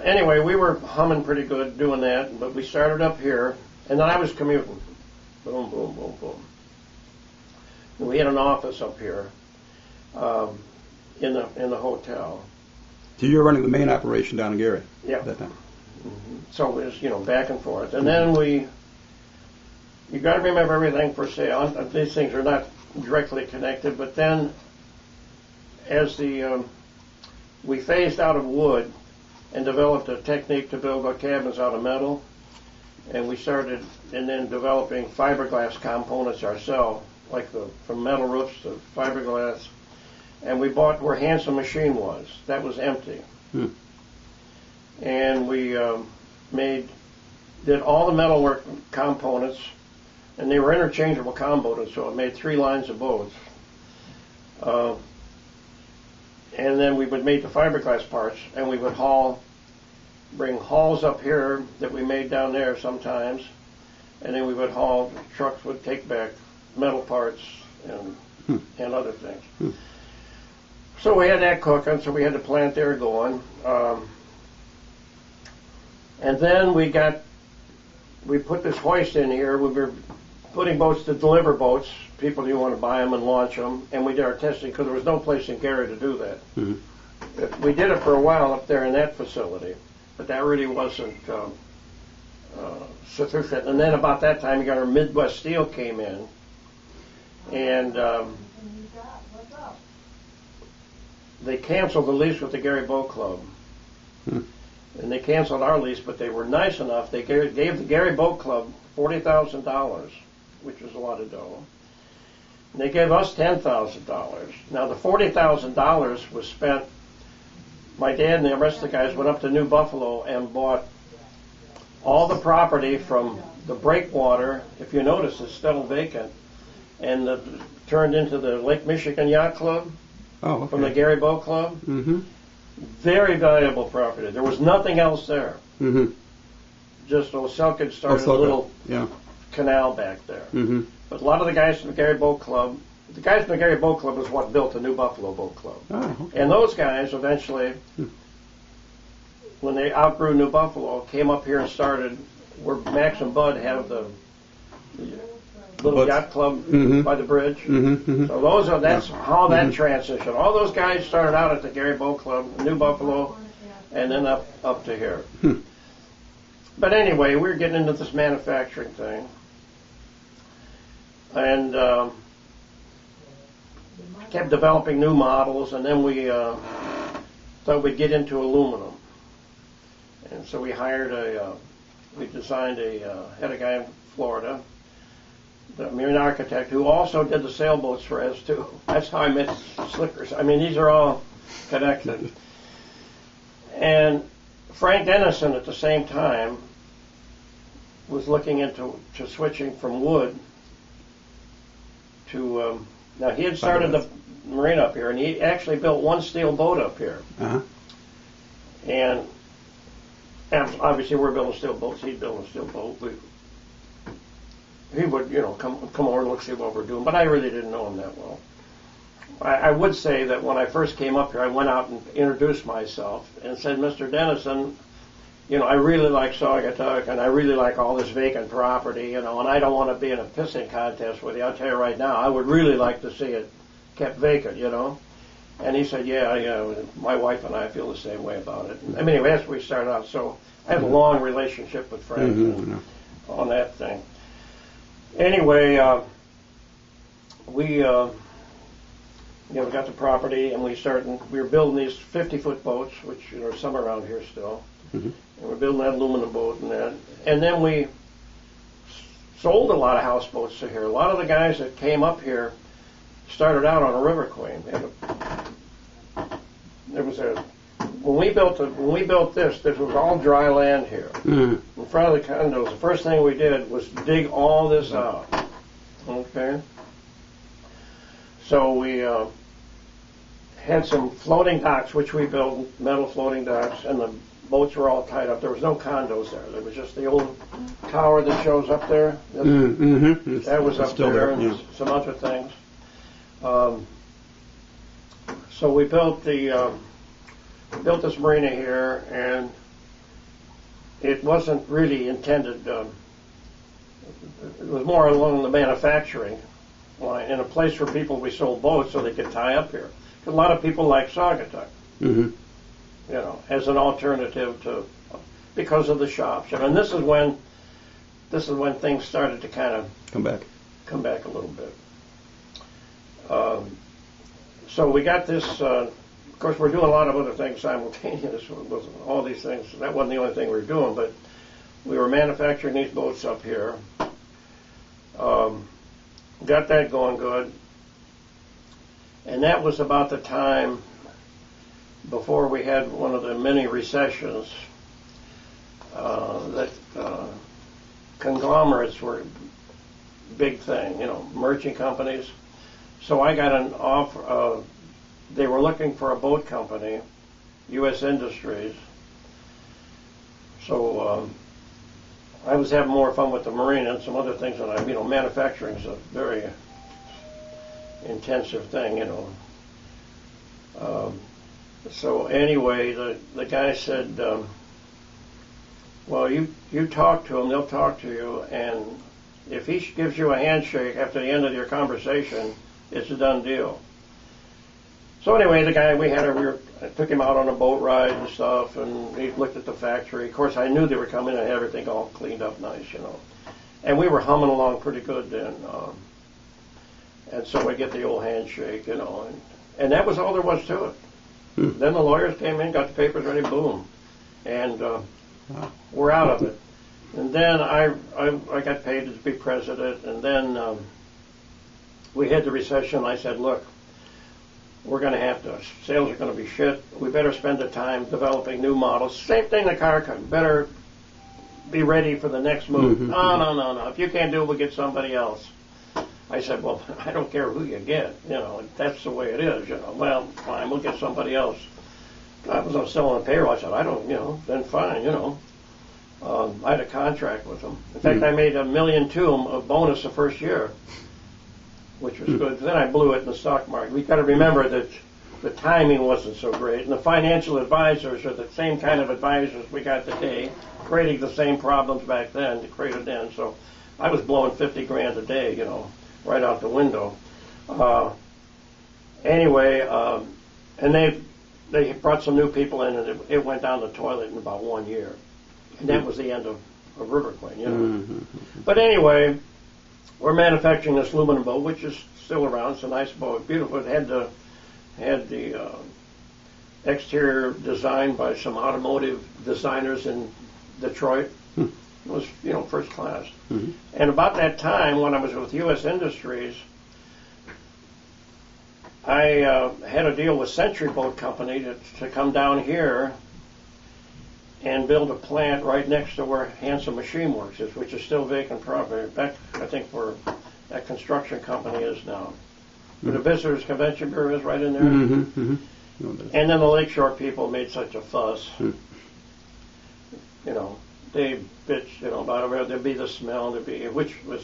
Anyway, we were humming pretty good doing that, but we started up here, and then I was commuting. Boom, boom, boom, boom. And we had an office up here in the hotel. So you were running the main operation down in Gary at that time? Mm-hmm. So it was, back and forth. And then you got to remember everything for sale. These things are not directly connected, but then as we phased out of wood and developed a technique to build our cabins out of metal, and we started and then developing fiberglass components ourselves, like from metal roofs to fiberglass, and we bought where Hanson Machine was. That was empty. And we did all the metalwork components, and they were interchangeable components, so it made 3 lines of boats. And then we would make the fiberglass parts, and we would bring hulls up here that we made down there sometimes, and then we would trucks would take back metal parts and other things. So we had that cooking, so we had the plant there going. And then we put this hoist in here. We were putting boats to deliver boats. People didn't want to buy them and launch them, and we did our testing because there was no place in Gary to do that. We did it for a while up there in that facility, but that really wasn't sufficient. And then about that time, you got our Midwest Steel came in, and they canceled the lease with the Gary Boat Club. And they canceled our lease, but they were nice enough. They gave the Gary Boat Club $40,000, which was a lot of dough. And they gave us $10,000. Now, the $40,000 was spent. My dad and the rest of the guys went up to New Buffalo and bought all the property from the breakwater. If you notice, it's still vacant, and turned into the Lake Michigan Yacht Club from the Gary Boat Club. Very valuable property. There was nothing else there. Just Oselka started a little canal back there. But a lot of the guys from the Gary Boat Club, was what built the New Buffalo Boat Club. And those guys eventually, when they outgrew New Buffalo, came up here and started where Max and Bud have the little yacht club by the bridge. So that's how that transition. All those guys started out at the Gary Boat Club, New Buffalo, and then up to here. But anyway, we were getting into this manufacturing thing, and kept developing new models, and then we thought we'd get into aluminum. And so we had a guy in Florida, the marine architect, who also did the sailboats for us too. That's how I met Slickers. I mean, these are all connected. And Frank Dennison at the same time was looking into switching from wood to, now he had started the marine up here, and he actually built one steel boat up here. And obviously we're building steel boats, he'd build a steel boat. He would, come over and look, see what we're doing, but I really didn't know him that well. I would say that when I first came up here, I went out and introduced myself and said, Mr. Dennison, I really like Saugatuck, and I really like all this vacant property, and I don't want to be in a pissing contest with you. I'll tell you right now, I would really like to see it kept vacant, And he said, yeah, my wife and I feel the same way about it. I mean, that's where we started out. So I had a long relationship with Frank on that thing. Anyway, we got the property, and we were building these 50-foot boats, which are some around here still. And we're building that aluminum boat and that. And then we sold a lot of houseboats to here. A lot of the guys that came up here started out on a River Queen. There was a when we built this was all dry land here in front of the condos. The first thing we did was dig all this out. Okay, so we had some floating docks, which we built, metal floating docks, and the boats were all tied up. There was no condos there. There was just the old tower that shows up there. That was up there, and some other things. So we built this marina here, and it wasn't really intended. It was more along the manufacturing line, in a place where we sold boats so they could tie up here. A lot of people like Saugatuck, you know, as an alternative to, because of the shops. And this is when things started to kind of come back a little bit. So we got this. Of course, we're doing a lot of other things simultaneous with all these things. That wasn't the only thing we were doing, but we were manufacturing these boats up here. Got that going good. And that was about the time before we had one of the many recessions that conglomerates were a big thing, you know, merchant companies. So I got an offer. They were looking for a boat company, U.S. Industries. So I was having more fun with the marina and some other things that manufacturing is a very intensive thing, you know. So anyway, the guy said, well, you talk to them, they'll talk to you, and if he gives you a handshake after the end of your conversation, it's a done deal. So anyway, the guy I took him out on a boat ride and stuff, and he looked at the factory. Of course, I knew they were coming and had everything all cleaned up nice, you know. And we were humming along pretty good then. And so I get the old handshake, you know, and that was all there was to it. Then the lawyers came in, got the papers ready, boom, and we're out of it. And then I got paid to be president, and then we had the recession. I said, look, we're going to have to, sales are going to be shit. We better spend the time developing new models. Same thing the car company, better be ready for the next move. No. If you can't do it, we'll get somebody else. I said, well, I don't care who you get, you know, that's the way it is, you know. Well, fine, we'll get somebody else. I was still on the payroll. I said, I don't, you know, then fine, you know. I had a contract with them. In fact, I made $1.2 million of bonus the first year, which was good. Then I blew it in the stock market. We've got to remember that the timing wasn't so great, and the financial advisors are the same kind of advisors we got today, creating the same problems back then to create it then. So I was blowing $50,000 a day, you know, right out the window. Anyway, and they brought some new people in, and it went down the toilet in about 1 year. And that was the end of River Queen, you know. But anyway, we're manufacturing this aluminum boat, which is still around. It's a nice boat, beautiful. It had the exterior designed by some automotive designers in Detroit. It was, you know, first class. And about that time, when I was with U.S. Industries, I had a deal with Century Boat Company to come down here and build a plant right next to where Hanson Machine Works is, which is still vacant property. Back, I think, where that construction company is now. Where the Visitors Convention Bureau is right in there. And then the Lakeshore people made such a fuss. You know, they bitched, you know, about it. There'd be the smell, which was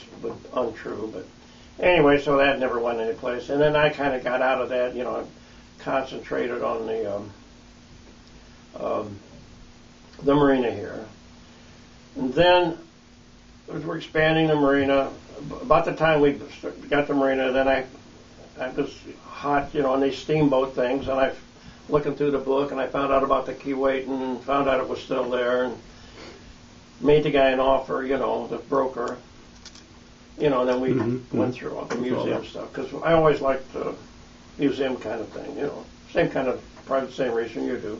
untrue, but anyway, so that never went anyplace. And then I kind of got out of that, you know, concentrated on the marina here. And then, as we're expanding the marina, about the time we got the marina, then I was hot, you know, on these steamboat things, and I looking through the book, and I found out about the Keewatin and found out it was still there, and made the guy an offer, you know, the broker, you know, and then we went through all the museum stuff, because I always liked the museum kind of thing, you know, same kind of, probably the same reason you do.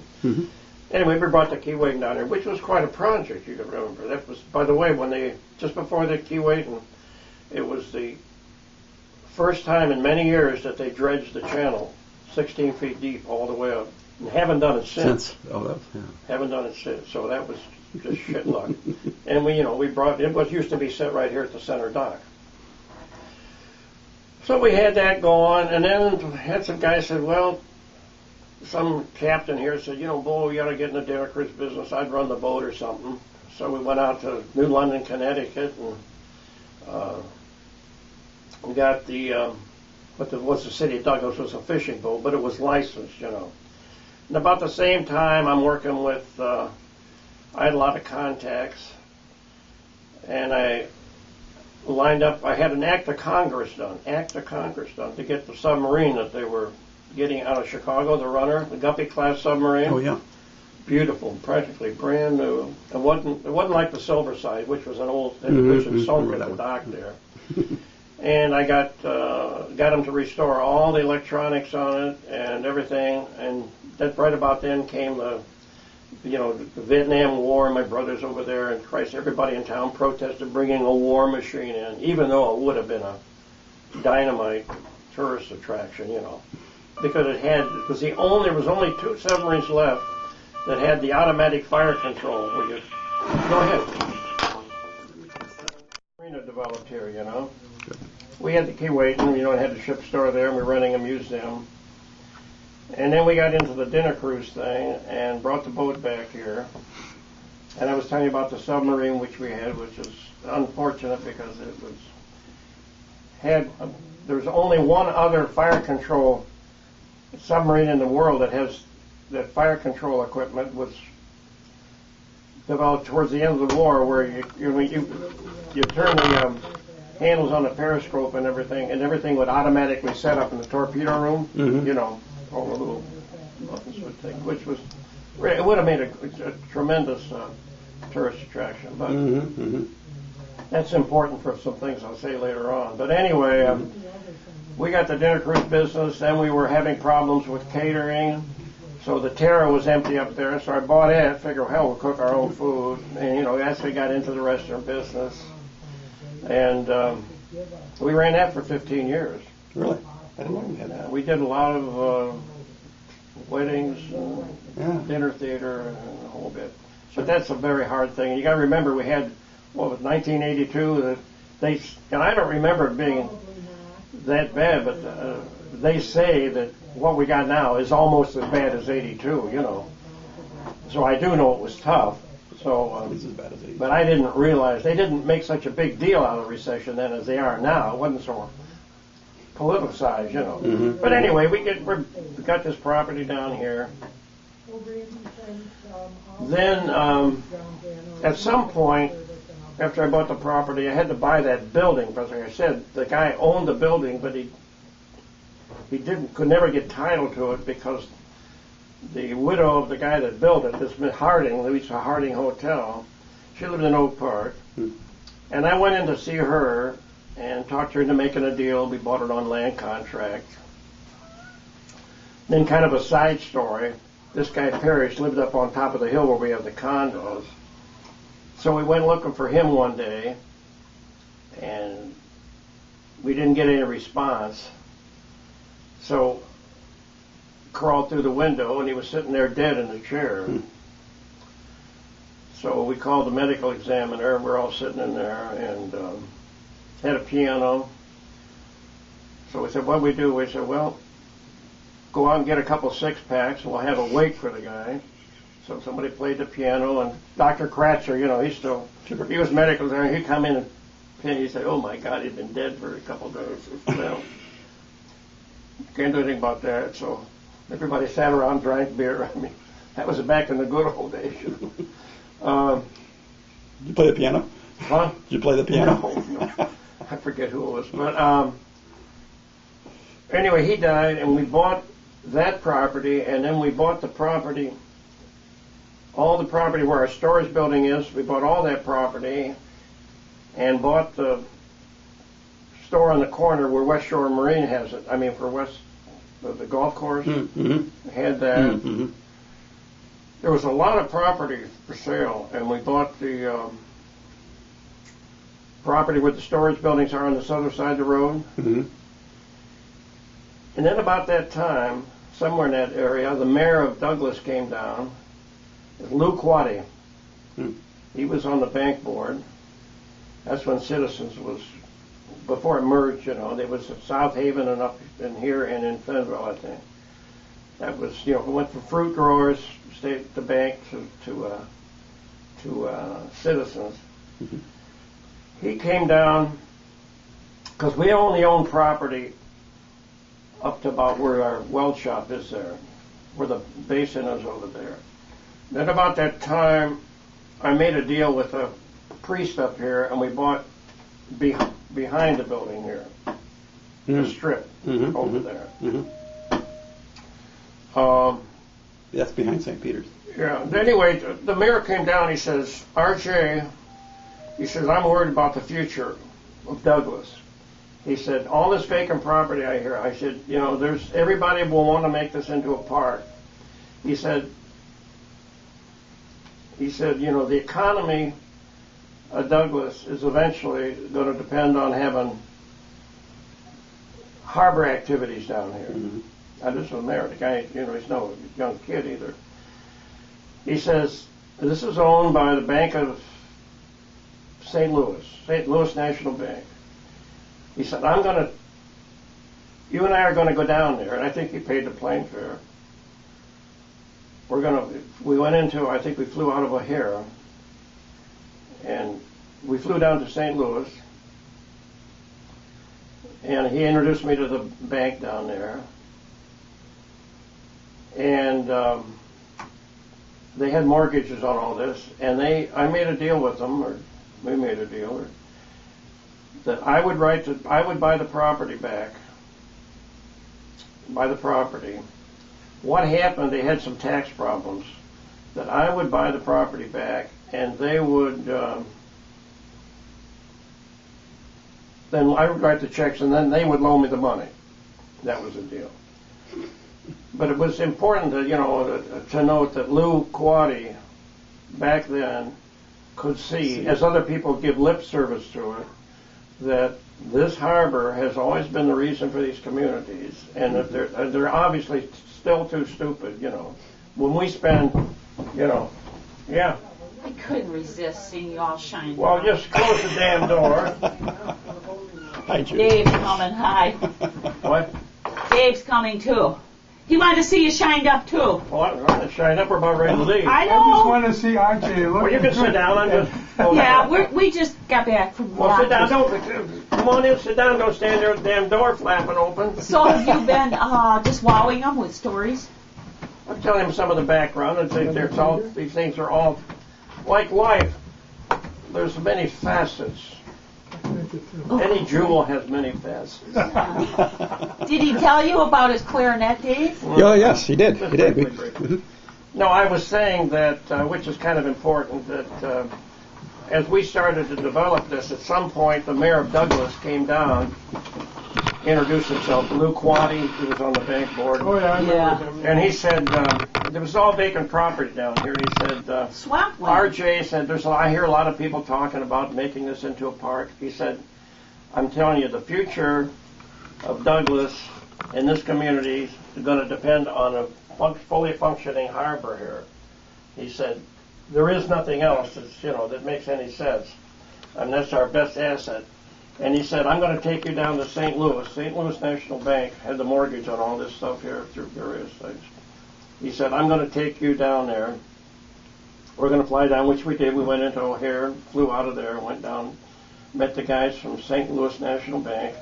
Anyway, we brought the Keewatin down here, which was quite a project, you can remember. That was, by the way, just before the Keewatin, it was the first time in many years that they dredged the channel 16 feet deep all the way up. And haven't done it since. Haven't done it since. So that was just shit luck. And we brought, it was used to be set right here at the center dock. So we had that going, and then had some guy said, well, some captain here said, Bo, you ought to get in the dinner cruise business. I'd run the boat or something. So we went out to New London, Connecticut, and we got what's the city of Douglas was a fishing boat, but it was licensed, And about the same time, I'm working with, I had a lot of contacts, and I lined up, I had an act of Congress done to get the submarine that they were getting out of Chicago, the Runner, the Guppy-class submarine. Oh, yeah. Beautiful, practically brand new. It wasn't like the Silver Side, which was an old, which had sunk at the dock there. And I got them to restore all the electronics on it and everything. And that right about then came the Vietnam War. My brother's over there, and Christ, everybody in town protested bringing a war machine in, even though it would have been a dynamite tourist attraction, because there was only 2 submarines left that had the automatic fire control. Go ahead. Marina developed here, We had to keep waiting, and had the ship store there, and we were running a museum. And then we got into the dinner cruise thing and brought the boat back here. And I was telling you about the submarine which we had, which is unfortunate because there's only one other fire control submarine in the world that has that fire control equipment was developed towards the end of the war, where you turn the handles on the periscope and everything would automatically set up in the torpedo room. All the little buttons would take, which was it would have made a tremendous tourist attraction. But that's important for some things I'll say later on. But anyway, we got the dinner cruise business, then we were having problems with catering. So the Terra was empty up there, so I bought it. Figured, hell, we'll cook our own food. And, as we got into the restaurant business. And we ran that for 15 years. Really? I didn't know we had that. We did a lot of weddings, dinner theater, and a whole bit. But that's a very hard thing. You got to remember, we had, 1982, and I don't remember it being that bad, but they say that what we got now is almost as bad as 82, So I do know it was tough. So, it's as bad as 82. But I didn't realize, they didn't make such a big deal out of the recession then as they are now. It wasn't so politicized, But anyway, we got this property down here. Then, at some point, after I bought the property, I had to buy that building because, like I said, the guy owned the building, but he could never get title to it because the widow of the guy that built it, this Miss Harding, Louisa Harding Hotel, she lived in Oak Park, and I went in to see her and talked her into making a deal. We bought it on land contract. Then, kind of a side story, this guy Parrish lived up on top of the hill where we have the condos. So we went looking for him one day, and we didn't get any response. So crawled through the window, and he was sitting there dead in the chair. So we called the medical examiner, and we're all sitting in there, and had a piano. So we said, what do we do? We said, well, go out and get a couple 6-packs, and we'll have a wake for the guy. So somebody played the piano, and Dr. Kratzer, he was medical examiner. He'd come in and he'd say, oh my God, he'd been dead for a couple of days. Well, can't do anything about that. So everybody sat around, drank beer. I mean, that was back in the good old days. Did you play the piano? Huh? Did you play the piano? No. I forget who it was. But anyway, he died, and we bought that property, and then we bought the property, all the property where our storage building is. We bought all that property and bought the store on the corner where West Shore Marine has it. I mean, for the golf course. Had that. There was a lot of property for sale, and we bought the property where the storage buildings are on the southern side of the road. And then about that time, somewhere in that area, the mayor of Douglas came down, Lou Quaddy. He was on the bank board. That's when Citizens was, before it merged, you know, there was South Haven and up in here and in Fenville, I think. That was, you know, we went from fruit growers, stayed at the bank to Citizens. He came down, because we only own property up to about where our weld shop is there, where the basin is over there. Then about that time, I made a deal with a priest up here, and we bought behind the building here, the strip over there. That's behind St. Peter's. Yeah. Anyway, the mayor came down. He says, "RJ," he says, "I'm worried about the future of Douglas." He said, "All this vacant property I hear." I said, "You know, everybody will want to make this into a park." He said, "You know, the economy of Douglas is eventually going to depend on having harbor activities down here." I just was there. The guy, you know, he's no young kid either. He says, "This is owned by the Bank of St. Louis National Bank." He said, "You and I are going to go down there," and I think he paid the plane fare. We went into, I think we flew out of O'Hare, and we flew down to St. Louis, and he introduced me to the bank down there, and they had mortgages on all this, and I made a deal with them, or we made a deal, that I would buy the property back, What happened, they had some tax problems, that I would buy the property back, and they would, then I would write the checks, and then they would loan me the money. That was the deal. But it was important to, you know, to note that Lou Quaddy back then could see, as other people give lip service to it, that this harbor has always been the reason for these communities, and that they're obviously still too stupid, you know. When we spend, you know, yeah. I couldn't resist seeing you all shine. Well, just close the damn door. Hi, Judy. Dave's coming. Hi. What? Dave's coming too. He wanted to see you shined up too. Well, I'm shined up. We're about ready to leave. I I just know. want to see RJ. Look, Well, you can sit down. I'm just. Yeah, we just got back from Well, sit down. work. Come on in. Sit down. Don't stand there with the damn door flapping open. So have you been just wowing them with stories? I'm telling him some of the background, and these things are all like life. There's many facets. Any jewel has many facets. Did he tell you about his clarinet days? Oh, yes, he did. He did. No, I was saying that, which is kind of important, that as we started to develop this, at some point the mayor of Douglas came down, introduced himself, Lou Quaddy, who was on the bank board. Oh, yeah, I remember him. And he said, there was all vacant property down here. He said, Swampland. RJ said, I hear a lot of people talking about making this into a park. He said, I'm telling you, the future of Douglas and this community is going to depend on a fully functioning harbor here. He said, there is nothing else that's, you know, that makes any sense. And that's our best asset. And he said, I'm going to take you down to St. Louis. St. Louis National Bank had the mortgage on all this stuff here through various things. He said, I'm going to take you down there. We're going to fly down, which we did. We went into O'Hare, flew out of there, went down, met the guys from St. Louis National Bank,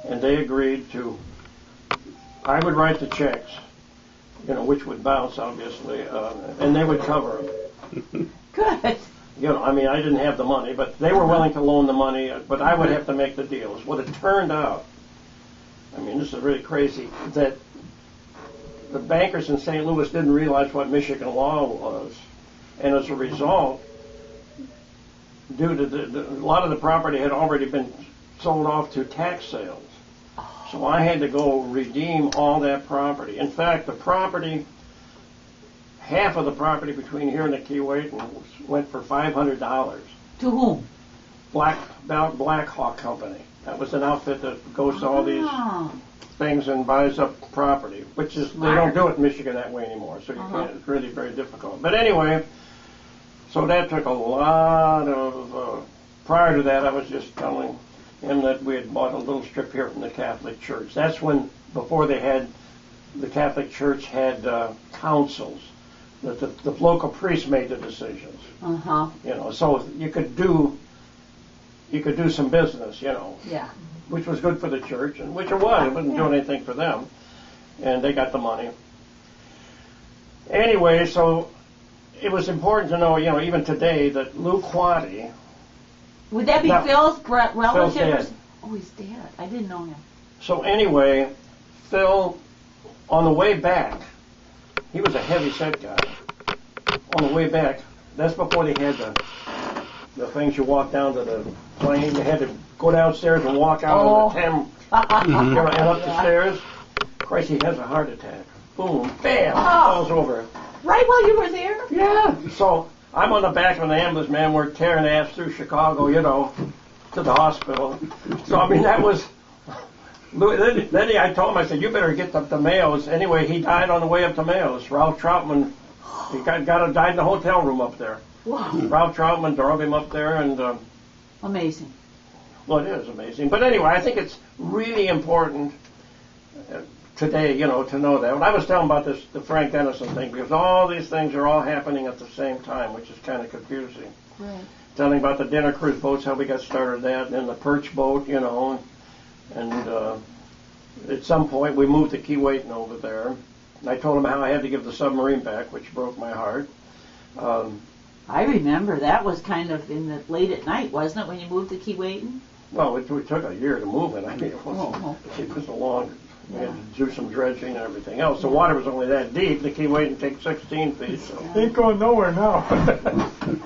and they agreed to, I would write the checks, you know, which would bounce, obviously, and they would cover them. Good. You know, I mean, I didn't have the money, but they were willing to loan the money, but I would have to make the deals. What it turned out, I mean, this is really crazy, that the bankers in St. Louis didn't realize what Michigan law was. And as a result, due to a lot of the property had already been sold off to tax sales. So I had to go redeem all that property. In fact, the property, half of the property between here and the Keyway went for $500. To whom? Black Hawk Company. That was an outfit that goes to all these Oh. things and buys up property, which is, they don't do it in Michigan that way anymore, so you can't, it's really very difficult. But anyway, so that took a lot of, prior to that I was just telling him that we had bought a little strip here from the Catholic Church. That's when, before they had, the Catholic Church had councils, that the local priest made the decisions. Uh-huh. You know, so you could do some business, you know, Yeah. which was good for the church, and which it was. It wasn't doing anything for them, and they got the money. Anyway, so it was important to know, you know, even today, that Lou Quaddy, Would that be No. Phil's relative? Phil's dad. Oh, his dad. I didn't know him. so anyway, Phil, on the way back, he was a heavy set guy. On the way back, that's before they had the things you walk down to the plane. You had to go downstairs and walk out on the Thames, you know, and up the stairs. Christ, he has a heart attack. Boom, bam, falls over. Right while you were there? Yeah. So I'm on the back of an ambulance, man. We're tearing ass through Chicago, you know, to the hospital. So I mean, that was. Then I told him, I said, you better get up to Mayo's. Anyway, he died on the way up to Mayo's. Ralph Troutman, he died in the hotel room up there. Wow. Ralph Troutman drove him up there, and Amazing. well, it is amazing. But anyway, I think it's really important today, you know, to know that. When I was telling about the Frank Dennison thing, because all these things are all happening at the same time, which is kind of confusing. Right. Telling about the dinner cruise boats, how we got started that, and then the perch boat, you know, and at some point we moved to Keewatin over there. And I told him how I had to give the submarine back, which broke my heart. I remember that was kind of in the late at night, wasn't it, when you moved to Keewatin? Well, it took a year to move it. I mean, it was a long. We had to do some dredging and everything else. The water was only that deep. The Keewatin takes 16 feet. So. Ain't going nowhere now.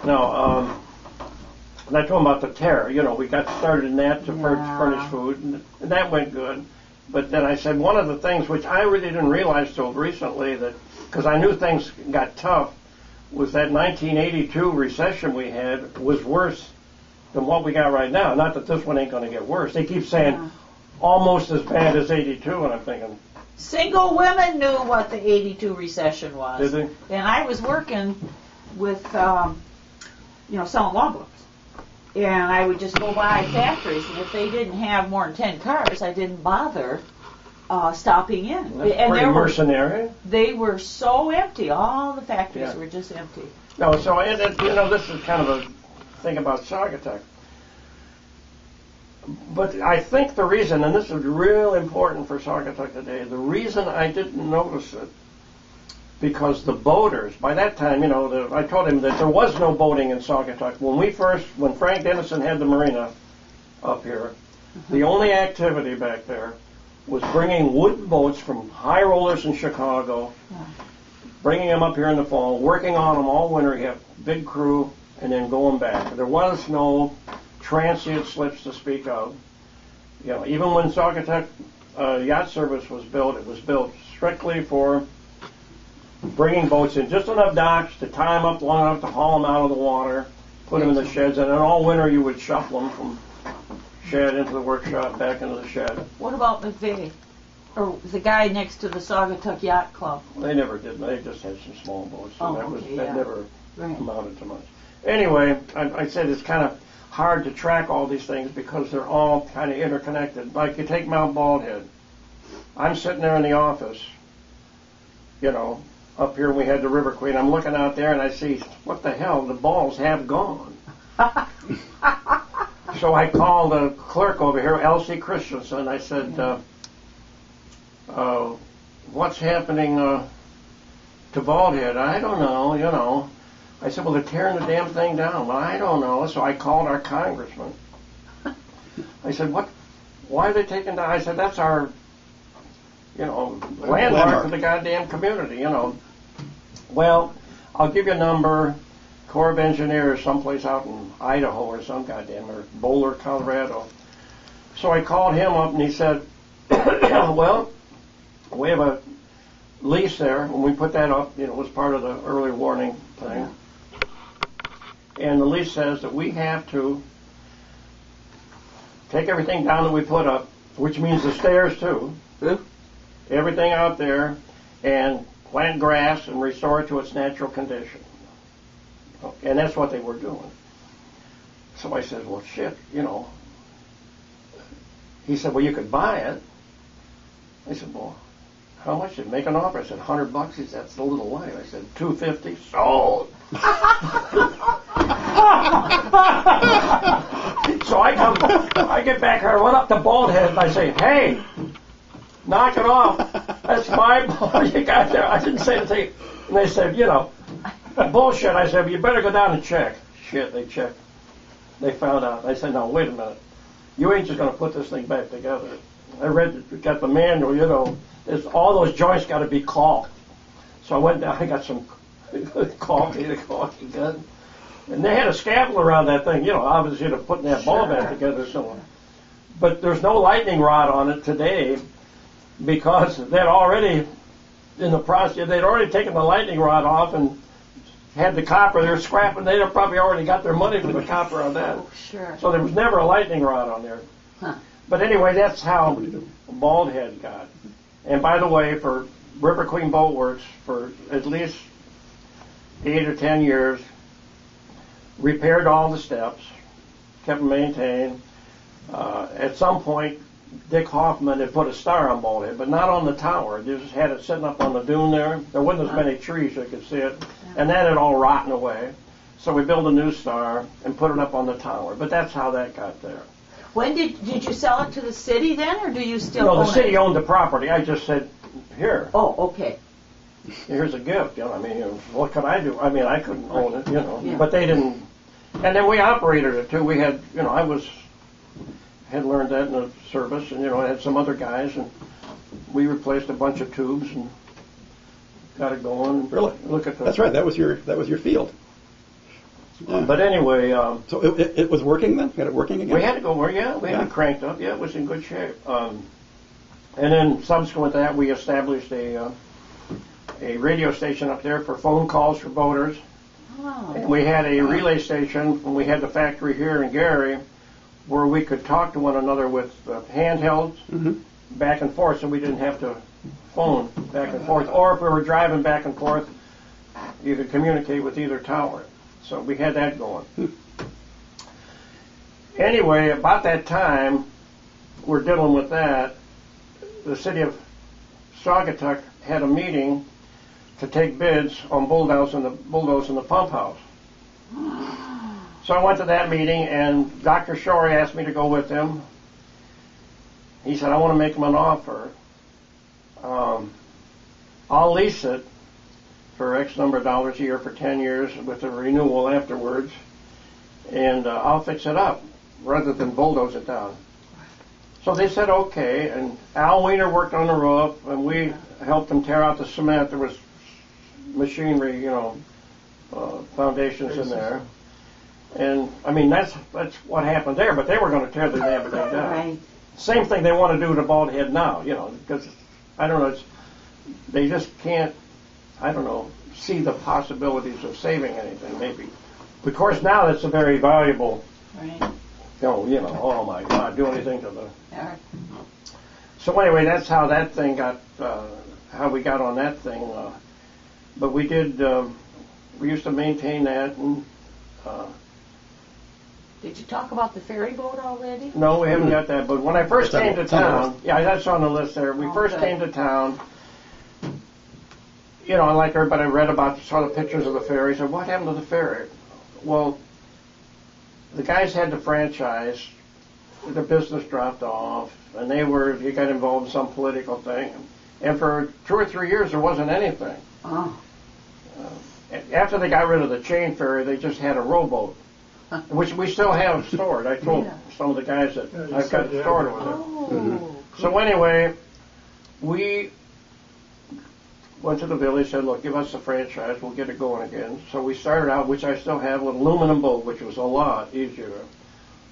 No, and I told him about the terror. You know, we got started in that to furnish food, and that went good. But then I said one of the things which I really didn't realize till recently, that because I knew things got tough, was that 1982 recession we had was worse than what we got right now. Not that this one ain't going to get worse. They keep saying almost as bad as 82, and I'm thinking. Single women knew what the 82 recession was. Did they? And I was working with, selling law books. And I would just go by factories, and if they didn't have more than 10 cars, I didn't bother stopping in. That's And pretty mercenary. they were so empty. All the factories were just empty. No, so this is kind of a thing about Saugatuck. But I think the reason, and this is real important for Saugatuck today, the reason I didn't notice it, because the boaters, by that time, I told him that there was no boating in Saugatuck. When Frank Dennison had the marina up here, the only activity back there was bringing wooden boats from high rollers in Chicago, bringing them up here in the fall, working on them all winter, you have big crew, and then going back. There was no transient slips to speak of. Even when Saugatuck Yacht Service was built, it was built strictly for bringing boats in, just enough docks to tie them up long enough to haul them out of the water, put them in the sheds, and then all winter you would shuffle them from shed into the workshop, back into the shed. What about McVeigh? Or the guy next to the Saugatuck Yacht Club? They never did. They just had some small boats, so that never amounted to much. Anyway, I said it's kind of hard to track all these things because they're all kind of interconnected. Like you take Mount Baldhead. I'm sitting there in the office, up here we had the River Queen. I'm looking out there and I see, what the hell, the balls have gone. So I called the clerk over here, Elsie Christensen. I said, what's happening to Baldhead? I don't know, I said, well, they're tearing the damn thing down. Well, I don't know. So I called our congressman. I said, why are they taking down? I said, that's our, landmark for the goddamn community, Well, I'll give you a number, Corps of Engineers, someplace out in Idaho or some goddamn, or Boulder, Colorado. So I called him up and he said, well, we have a lease there. When we put that up, it was part of the early warning thing. And the lease says that we have to take everything down that we put up, which means the stairs too, everything out there, and plant grass and restore it to its natural condition. And that's what they were doing. So I said, well, shit, you know. He said, well, you could buy it. I said, well, how much did it make an offer? I said, $100. He said, that's a little light. I said, $250. Sold. So I get back here, I run up to Baldhead, and I say, hey, knock it off. That's my ball you got there. I didn't say anything. And they said, you know, bullshit. I said, well, you better go down and check. Shit, they checked. They found out. I said, no, wait a minute. You ain't just going to put this thing back together. I got the manual, you know. All those joints got to be caulked. So I went down, I got some caulking gun. And they had a scaffold around that thing, you know, obviously to putting that ball back together. So, but there's no lightning rod on it today because they'd already, in the process, they'd already taken the lightning rod off and had the copper. They're scrapping. They'd have probably already got their money for the copper on that. Oh, sure. So there was never a lightning rod on there. Huh. But anyway, that's how Baldhead got. And by the way, for River Queen Boat Works, for at least 8 or 10 years, repaired all the steps, kept them maintained. At some point, Dick Hoffman had put a star on Baldhead, but not on the tower. They just had it sitting up on the dune there. There wasn't as many trees so you could see it. And that had all rotten away. So we built a new star and put it up on the tower. But that's how that got there. When did you sell it to the city then, or do you still own it? No, the city owned the property. I just said, here. Oh, okay. Here's a gift. You know, I mean, what could I do? I mean, I couldn't own it, you know. Yeah. But they didn't. And then we operated it too. We had, you know, had learned that in the service, and you know, I had some other guys, and we replaced a bunch of tubes and got it going. Really? Look at That's right. That was your field. Yeah. But anyway, So it was working then? Had it working again? we had to go where? Yeah, we had it cranked up. Yeah, it was in good shape. And then subsequent to that, we established a radio station up there for phone calls for boaters. Oh. And we had a relay station when we had the factory here in Gary, where we could talk to one another with handhelds back and forth, so we didn't have to phone back and forth. Or if we were driving back and forth, you could communicate with either tower. So we had that going. Anyway, about that time, we're dealing with that. The city of Saugatuck had a meeting to take bids on bulldoze and the pump house. So I went to that meeting, and Dr. Shorey asked me to go with him. He said, I want to make him an offer. I'll lease it for X number of dollars a year for 10 years with a renewal afterwards, and I'll fix it up rather than bulldoze it down. So they said okay, and Al Wiener worked on the roof, and we helped him tear out the cement. There was machinery, you know, foundations in there. And, I mean, that's what happened there, but they were going to tear the damn thing down. Right. Same thing they want to do to Baldhead now, you know, because, I don't know, they just can't, I don't know, see the possibilities of saving anything, maybe. Of course, now that's a very valuable, Right. you know, oh my God, do anything to the... Yeah. So anyway, that's how that thing got, how we got on that thing. But we did, we used to maintain that. And, Did you talk about the ferry boat already? no, we haven't got that. But when I first came to It's on the town, list. yeah, that's on the list there. We first Okay. came to town, you know, like everybody read about, saw the pictures of the ferry, said, what happened to the ferry? Well, the guys had the franchise, the business dropped off, and you got involved in some political thing. And for 2 or 3 years, there wasn't anything. Oh. After they got rid of the chain ferry, they just had a rowboat, which we still have stored. I told some of the guys that I've got it stored over there. Oh. So anyway, we went to the village, said, look, give us the franchise, we'll get it going again. So we started out, which I still have, with an aluminum boat, which was a lot easier to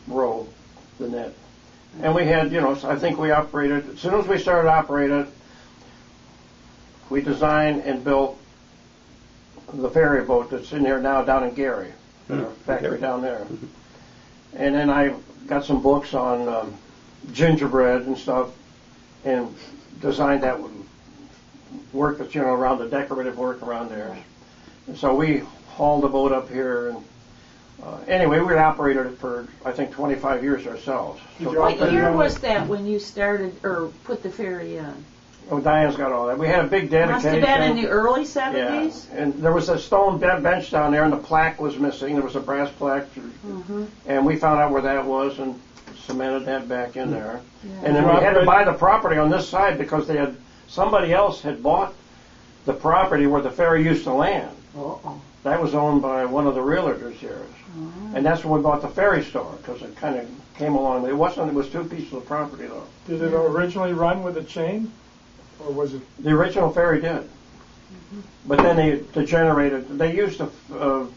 row than that. And we had, you know, I think we operated, as soon as we started operating, we designed and built the ferry boat that's in here now down in Gary, our factory down there. And then I got some books on gingerbread and stuff, and designed that work that's, around the decorative work around there. And so we hauled the boat up here, and anyway, we operated it for, I think, 25 years ourselves. So What year was that when you started or put the ferry in? Oh, Diane's got all that. We had a big dedication. Must have been in the early 70s? Yeah, and there was a stone bench down there, and the plaque was missing. There was a brass plaque, and we found out where that was and cemented that back in there. Yeah. And then we had to buy the property on this side because somebody else had bought the property where the ferry used to land. Uh-oh. That was owned by one of the realtors here. And that's when we bought the ferry store, because it kind of came along. It was 2 pieces of property, though. Did it originally run with a chain? Or was it? The original ferry did. But then they degenerated. They used the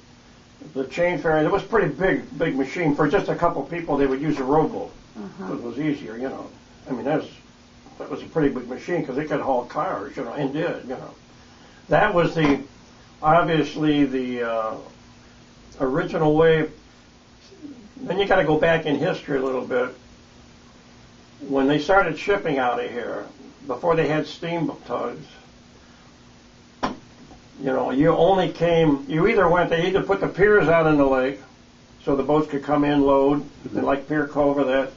chain ferry. It was a pretty big machine. For just a couple people, they would use a rowboat. It was easier, I mean, that was a pretty big machine because it could haul cars, and did, That was obviously the original way. Then you got to go back in history a little bit. When they started shipping out of here, before they had steam tugs, they either put the piers out in the lake so the boats could come in, load, like Pier Cove or that,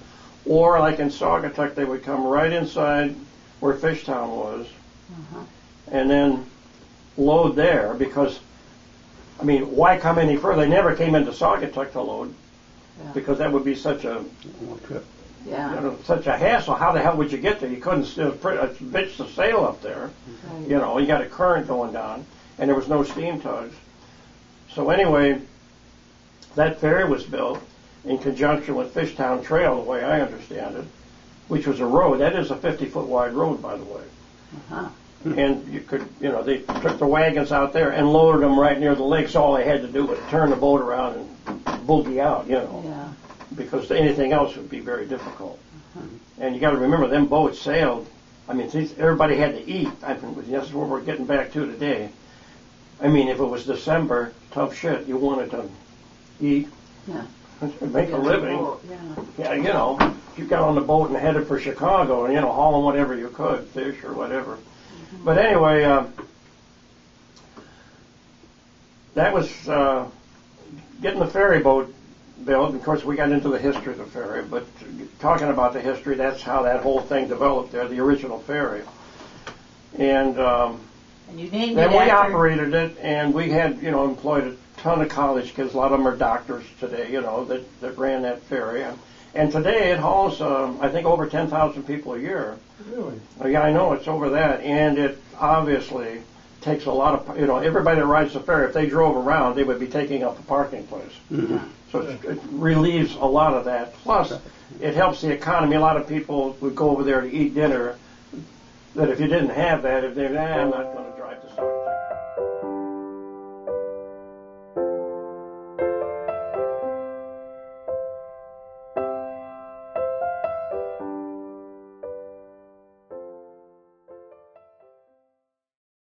or like in Saugatuck, they would come right inside where Fishtown was, and then load there because, why come any further? They never came into Saugatuck to load because that would be such a trip. Yeah. Such a hassle. How the hell would you get there? You couldn't still bitch the sail up there. Right. You got a current going down, and there was no steam tugs. So anyway, that ferry was built in conjunction with Fishtown Trail, the way I understand it, which was a road. That is a 50-foot wide road, by the way. And you could, they took the wagons out there and loaded them right near the lake. So all they had to do was turn the boat around and boogie out, Yeah. Because anything else would be very difficult. And you got to remember, them boats sailed. Everybody had to eat. That's what we're getting back to today. If it was December, tough shit. You wanted to eat, make a living. You got on the boat and headed for Chicago, and hauling whatever you could, fish or whatever. But anyway, that was getting the ferry boat built. Of course, we got into the history of the ferry, but talking about the history, that's how that whole thing developed there, the original ferry. And you named then it we after... operated it, and we had, employed a ton of college kids. A lot of them are doctors today, that ran that ferry. And today it hauls, I think, over 10,000 people a year. Really? Yeah, I know, it's over that. And it obviously takes a lot of, everybody that rides the ferry, if they drove around, they would be taking up a parking place. So it relieves a lot of that. Plus, it helps the economy. A lot of people would go over there to eat dinner that if you didn't have that, if they're, I'm not going to drive to Saugatuck.